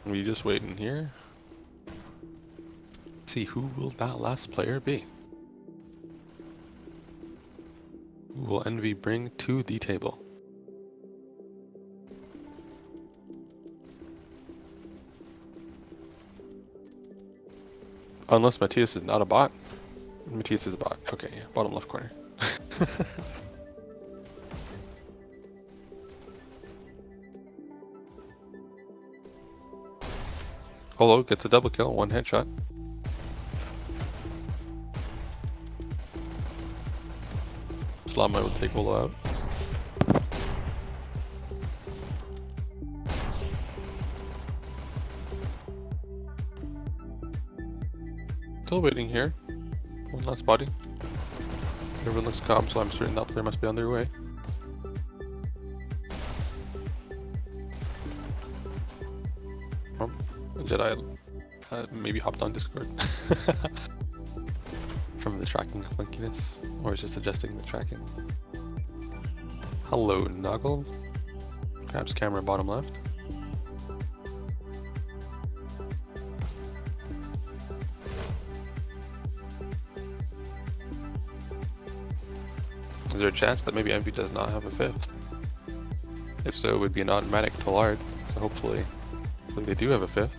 We just waiting here. See who will that last player be? Who will Envy bring to the table? Unless Matthias is not a bot. Matthias is a bot. Okay, yeah, bottom left corner. Olo gets a double kill, one headshot. Slama will take Olo out. Still waiting here. One last body. Everyone looks calm, so I'm certain that player must be on their way. Jedi maybe hopped on Discord from the tracking funkiness, or just adjusting the tracking. Hello, Noggle. Grabs camera bottom left. Is there a chance that maybe Envy does not have a fifth? If so, it would be an automatic to Lard, so hopefully they do have a fifth.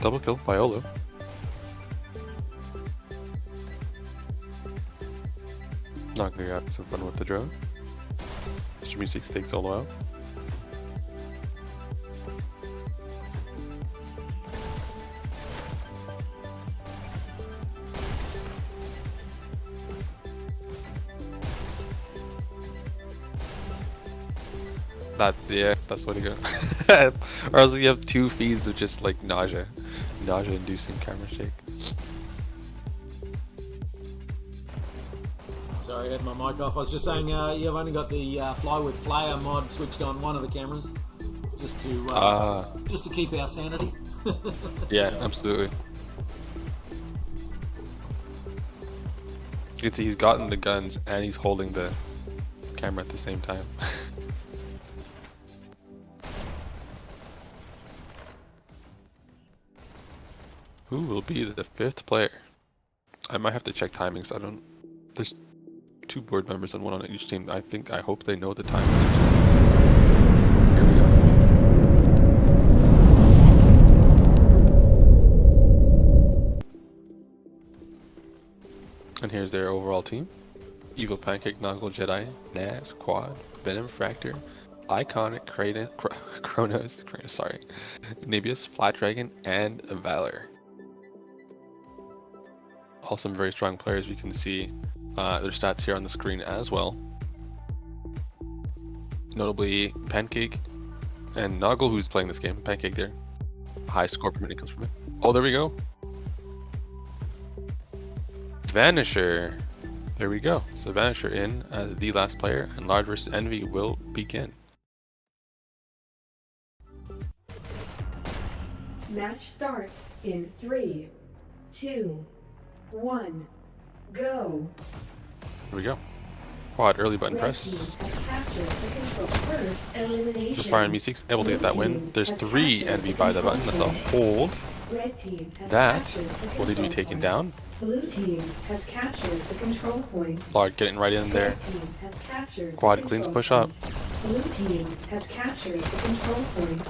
Double kill by Olo. Not gonna have some fun with the drone. Mr. Me6 takes Olo out. That's the way to go. Or else you have two feeds of just like nausea-inducing camera shake. Sorry, I had my mic off. I was just saying, you've only got the Fly with Player mod switched on one of the cameras, just to keep our sanity. Yeah, absolutely. You can see he's gotten the guns and he's holding the camera at the same time. Who will be the fifth player? I might have to check timings. I don't. There's two board members and one on each team. I hope they know the timings or something. Here we go. And here's their overall team. Evil Pancake, Noggle, Jedi, Naz, Quad, Venom, Fractor, Iconic, Kronos, sorry, Nibius, Flat Dragon, and Valor. All some very strong players. We can see their stats here on the screen as well. Notably Pancake and Noggle, who's playing this game. Pancake there. High score per minute comes from it. Oh, there we go. Vanisher. There we go. So Vanisher in as the last player, and Large vs Envy will begin. Match starts in 3, 2, 1, go. Here we go. Quad early button Red press. team has captured the control. First elimination. Just Fire and Me6 able to get that win. There's 3 Envy by the button. That's a hold. Red team has That captured the will need to be control taken point. down. Blue team has captured the control point. Large getting right in there. Red team has captured Quad the cleans control push up. point. Blue team has captured the control point.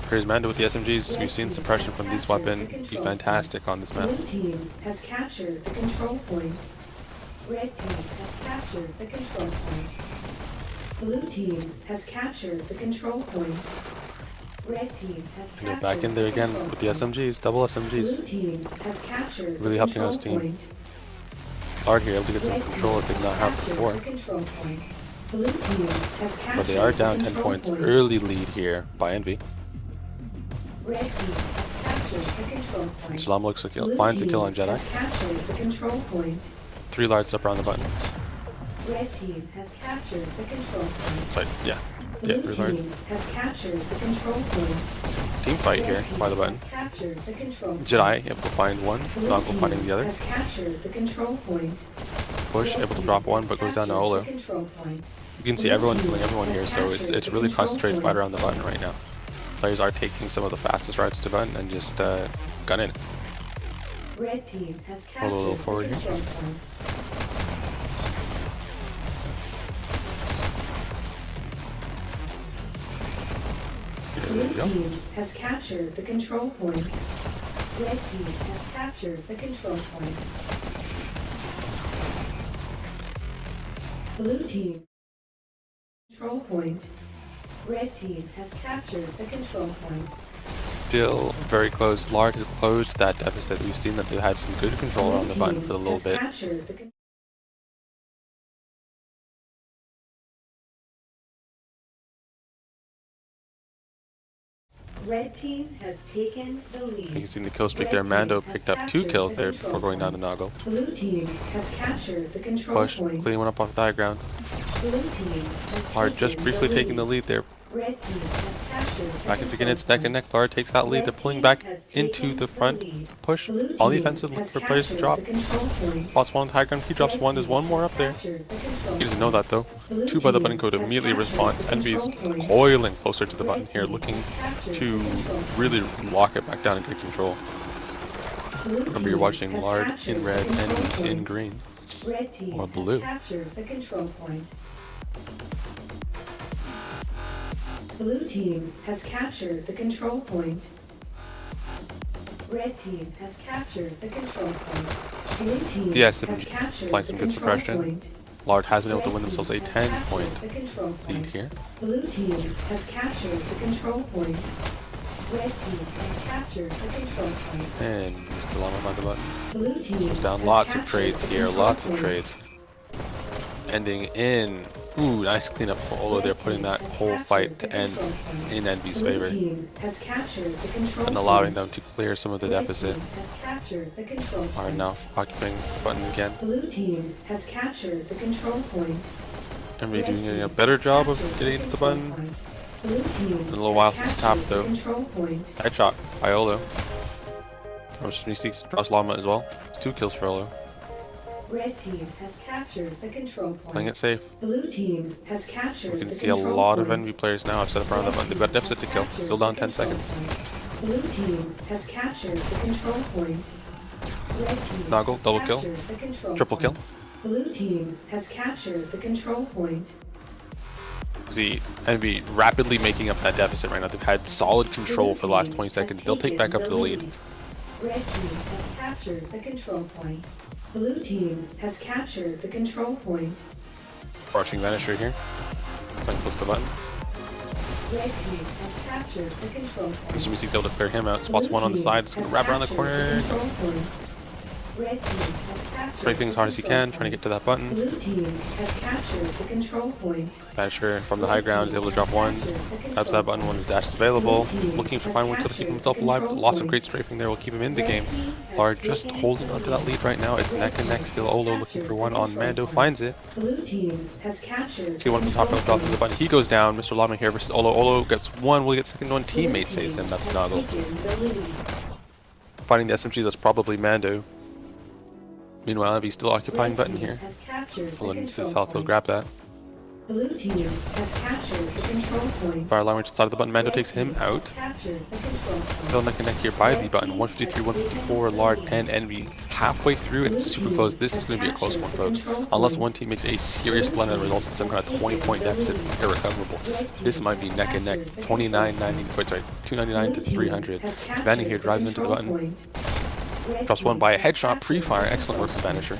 Here's Mando with the SMGs. We've seen suppression from this weapon be fantastic on this map. Blue team has captured the control point. Red team has captured the control point. Blue team has captured the control point. Red team has And they're captured back in there again control with the point. SMGs, double Blue SMGs. team has captured Really the helping control us team. point. Large here able to get some Red control if they team did not has have captured before. the control point. Blue team has captured But they are the down 10 control points. point. Early lead here by Envy. Red team has captured the control point. Salam looks like Blue finds a kill team on Jedi. has captured the control point. 3 large up around the button. Red team has captured the control point. But yeah, Blue 3 large. team has captured the control point. Team fight Red here team by the button. has captured the control point. Jedi able to find one, Blue Noggle team finding the other. has captured the control point. Push Red able to team drop one, has but goes down to captured Olo. the control point. You can see Blue everyone team killing everyone here, has so it's captured the really control concentrated point. fight around the button right now. Players are taking some of the fastest routes to button and just gun in. Red team has Hold a captured little the forward here. control point. There Blue we go. team has captured the control point. Red team has captured the control point. Blue team control point. Red team has captured the control point. Still very close. Large has closed that deficit. We've seen that they had some good control Blue around the button team for a little has bit. captured the Red team has taken the lead. You can see in the kill streak Red there, team Mando has picked up 2 captured kills the there control before going down to point. Noggle. Blue team has captured the control Push, point. clean one up off the high ground. Blue team has Large just taken briefly the taking the lead there. Red team has captured the Back into control it's neck and point. neck. Large takes that lead. They're Red pulling team back has into taken the front. lead. Push. Blue All the team offensive look has for players to captured drop. the control point. Spots one on the high ground. He drops Red one. There's team one more has up there. captured the control He doesn't point. know that though. Blue 2 by the team button code has immediately captured respond. the Envy's control point. coiling closer to the Red button here, team looking has captured to the control point. really lock it back down and get control. Blue Remember, team you're watching has Lard captured in the red control and in point. green. Red team or blue. has captured the control point. Blue team has captured the control point. Red team has captured the control point. Blue team Yes, has captured applying the some good control suppression. point. Large has been able to Red win themselves a team has 10-point captured the control lead point. here. Blue team has captured the control point. Red team has captured the control point. And Mr. Llama by the button. Blue team Goes down has lots of captured trades the here, control lots of point. trades. Ending in, ooh, nice cleanup for Olo there, putting that whole fight to end in Envy's Blue favor team has captured the control and allowing point. them to clear some of the Red deficit. team has captured the control Are point. now occupying the button again. Blue team has captured the control point. Envy Red doing team a better has job of captured getting into the control button. point. Blue team A little while has since top, captured the though. control point. Headshot by Olo. Which means he draws Llama as well. It's 2 kills for Olo. Red team has captured the control point. Playing it safe. Blue team has captured We can the see a control lot of point. Envy players now have set up around the button. They've got deficit to kill. Still down 10 seconds. Blue team has captured the control point. Red team Noggle, has double kill. captured the control Triple kill. point. Blue team has captured the control point. See, Envy rapidly making up that deficit right now. They've had solid control for the last 20 seconds. They'll take back up to the lead. Red team has captured the control point. Blue team has captured the control point. Crushing Vanisher here. Playing close to the button. Red team has captured the control point. Mr. Mystic's able to clear him out. Spots Blue one on the team side. Just gonna has wrap around the captured corner. control point. Red team has captured Strafing as hard as he control can, trying to get to point. that button. Blue team has captured the control point. Vanisher from the high ground is able to drop one. Grabs that button when his dash is available. Looking to find one kill to keep himself alive. Lots of great strafing there will keep him in the game. Lard just holding onto that lead right now. It's neck and neck still. Olo looking for one on Mando. Finds it. Blue team has captured See one from the top row drop through the button. He goes down. Mr. Lama here versus Olo. Olo gets one. Will he get second one? Teammate saves him. That's Snuggle. Finding the SMGs, that's probably Mando. Meanwhile, Envy's still occupying button here. Olo needs to south. He'll grab that. Blue team has captured the control point. Fire alarm inside of the button. Mando takes him out. Still neck and neck here by the button. 153, 154, Lard, and Envy. Halfway through, it's super close. This is going to be a close one, folks. Unless one team makes a serious blend that results in some kind of 20-point deficit, irrecoverable. This might be neck and neck. 299 to 300. Vanny here drives into the button. Drops one by a headshot pre-fire. Excellent work from Vanisher.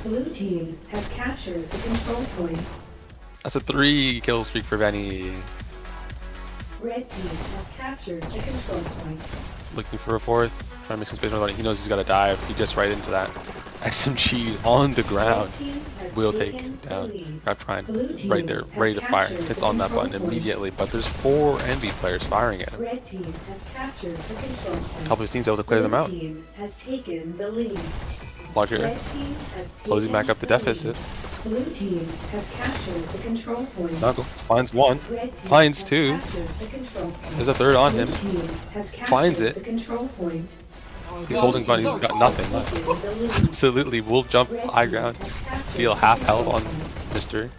Blue team has captured the control point. That's a 3-kill streak for Vanny. Red team has captured the control point. Looking for a fourth. Trying to make some space on the button. He knows he's got to dive. He gets right into that. SMG on the ground. Will take him down. Grab trying. Right there. Ready to fire. Hits on that button immediately. But there's 4 Envy players firing at him. Red team has captured the control point. A couple of his teams able to clear them out. Blue team has taken the lead. Larger. Red team has Closing back up the deficit. Blue team has captured the control point. Knuckle finds one. Red team Finds has 2. captured the control point. There's a third on him. Blue team has captured Finds it. the control point. He's holding button. He's got nothing left. Absolutely. Will jump high ground. Deal half health on Mr.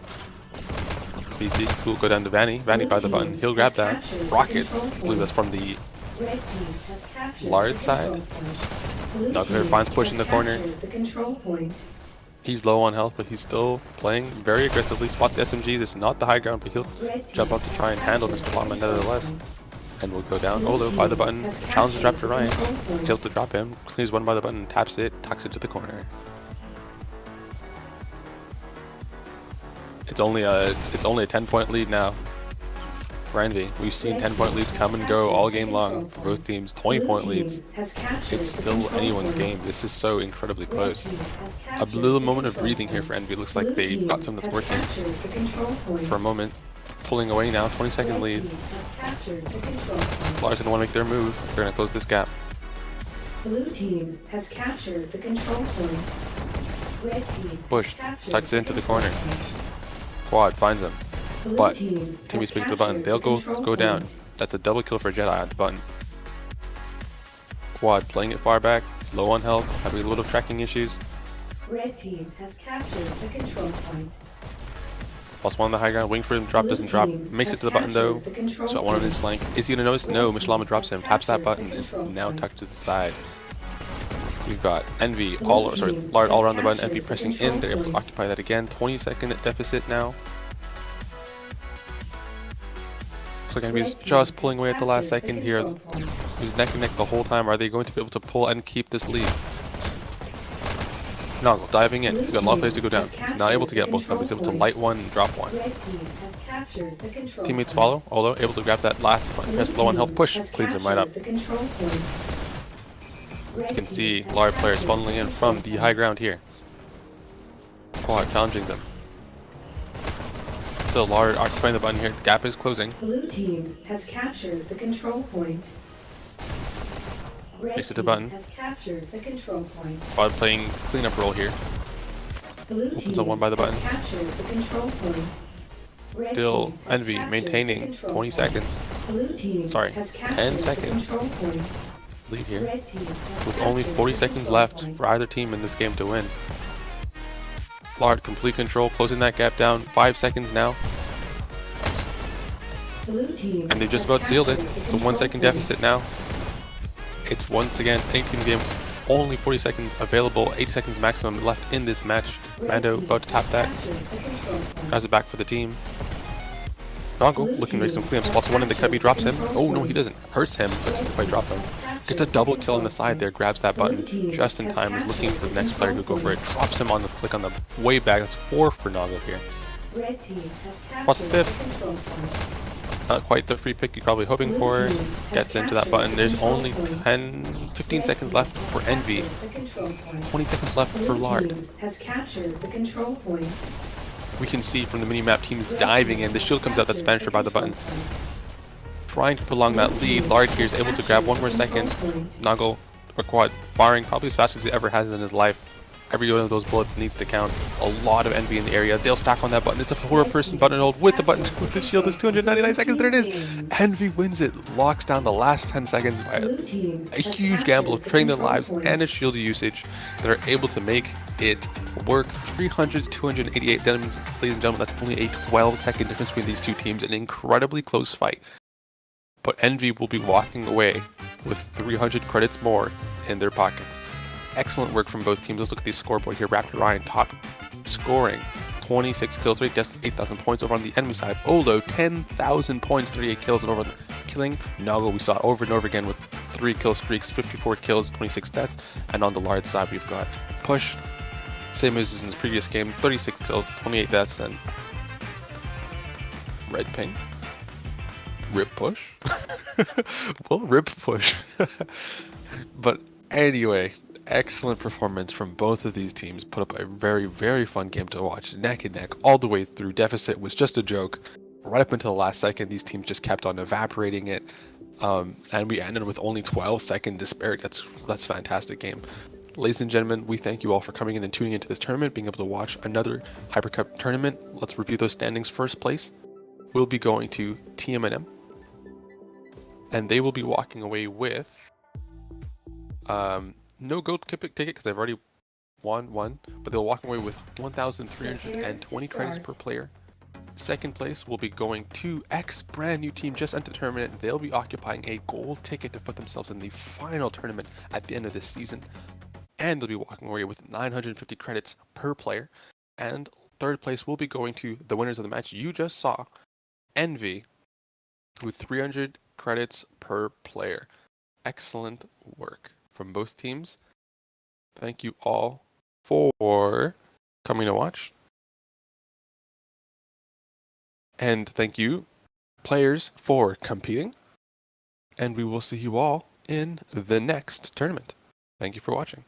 BC. Will go down to Vanny. Vanny by the button. He'll grab that. Rockets. I believe that's from the Red team has captured Lard the side. control point. Blue Knuckle team finds push has in the corner. captured the control point. He's low on health, but he's still playing very aggressively. Spots the SMGs. It's not the high ground, but he'll jump up to try and handle Mr. Lama nevertheless. And will go down. Olo by the button. Challenges Raptor Ryan. He's able to drop him. Clears one by the button. Taps it. Tucks it to the corner. It's only a 10-point lead now for Envy. We've seen 10-point leads come and go all game long for both teams. 20-point leads. It's still anyone's game. This is so incredibly close. A little moment of breathing here for Envy. Looks like they've got something that's working for a moment. Pulling away now. 20-second lead. Lars gonna want to make their move. They're gonna close this gap. Blue team has captured the control point. Red team Push. Tucks it into the corner. Quad finds him. But teammates speak to the button. They'll go down. That's a double kill for Jedi at the button. Quad playing it far back. He's low on health. Having a little tracking issues. Red team has captured the control point. Plus one on the high ground. Wing for him. Drop doesn't drop. Makes it to the button though. So one on his flank. Is he gonna notice? No. Mr. Lama drops him. Taps that button. Is now tucked to the side. We've got Envy Lard all around the button. Envy pressing in. They're able to occupy that again. 20-second deficit now. Looks like Envy's just pulling away at the last second here. He's neck and neck the whole time. Are they going to be able to pull and keep this lead? Noggle diving in. He's got a lot of places to go down. He's not able to get both of them. He's able to light one and drop one. Teammates follow. Although able to grab that last one. Press low on health. Push. Cleans him right up. You can see Lard players funneling in from the high ground here. Quad challenging them. Still Lard occupying the button here. The gap is closing. Blue team has captured the control point. Makes it to button. Has captured the control point. Quad playing cleanup role here. Opens on one by the button. Captured the control point. Still Envy maintaining 20 seconds. Sorry, 10 seconds. Lead here. With only 40 seconds left for either team in this game to win. Lard complete control, closing that gap down. 5 seconds now. And they've just about sealed it. It's a 1 second deficit now. It's once again 18 game, only 40 seconds available, 80 seconds maximum left in this match. Mando about to tap that. Grabs it back for the team. Noggle looking to make some cleanups. Plus one in the cubby drops him. Oh no, he doesn't. Hurts him, but doesn't quite drop him. Gets a double kill on the side there. Grabs that button just in time. Is looking for the next player to go for it. Drops him on the flick on the way back. That's 4 for Noggle here. Red team has Plus captured the the 5th. control point. Not quite the free pick you're probably hoping for. Gets into that button. There's only 15 seconds left for Envy. 20 seconds left for Lard. Blue team has captured the control point. We can see from the mini-map teams diving in. The shield comes out that's banished by the button. Trying to prolong that lead. Lard here is able to grab one more second. Noggle or Quad firing probably as fast as he ever has in his life. Every one of those bullets needs to count. A lot of Envy in the area. They'll stack on that button. It's a 4-person button hold with the button with the shield. It's 299 seconds. There it is. Envy wins it. Locks down the last 10 seconds by a huge gamble of trading their lives and a shield usage. They're able to make it work. 300 to 288 damage. Ladies and gentlemen, that's only a 12-second difference between these two teams. An incredibly close fight. But Envy will be walking away with 300 credits more in their pockets. Excellent work from both teams. Let's look at the scoreboard here. Raptor Ryan top scoring 26 kills rate, just 8,000 points. Over on the enemy side, Olo 10,000 points, 38 kills, and over the killing Noggle we saw over and over again with 3 kill streaks, 54 kills, 26 deaths. And on the Lard side we've got Push, same as in his previous game, 36 kills, 28 deaths, and Red Ping. Rip Push. Well, Rip Push. But anyway, excellent performance from both of these teams. Put up a very, very fun game to watch. Neck and neck all the way through. Deficit was just a joke. Right up until the last second, these teams just kept on evaporating it. And we ended with only 12-second disparity. That's a fantastic game. Ladies and gentlemen, we thank you all for coming in and tuning into this tournament, being able to watch another Hypercup tournament. Let's review those standings. First place will be going to TMNM. And they will be walking away with no gold ticket because they've already won one, but they'll walk away with 1,320 credits per player. Second place will be going to X brand new team just entered the tournament. They'll be occupying a gold ticket to put themselves in the final tournament at the end of this season. And they'll be walking away with 950 credits per player. And third place will be going to the winners of the match you just saw, Envy, with 300 credits per player. Excellent work from both teams. Thank you all for coming to watch. And thank you, players, for competing. And we will see you all in the next tournament. Thank you for watching.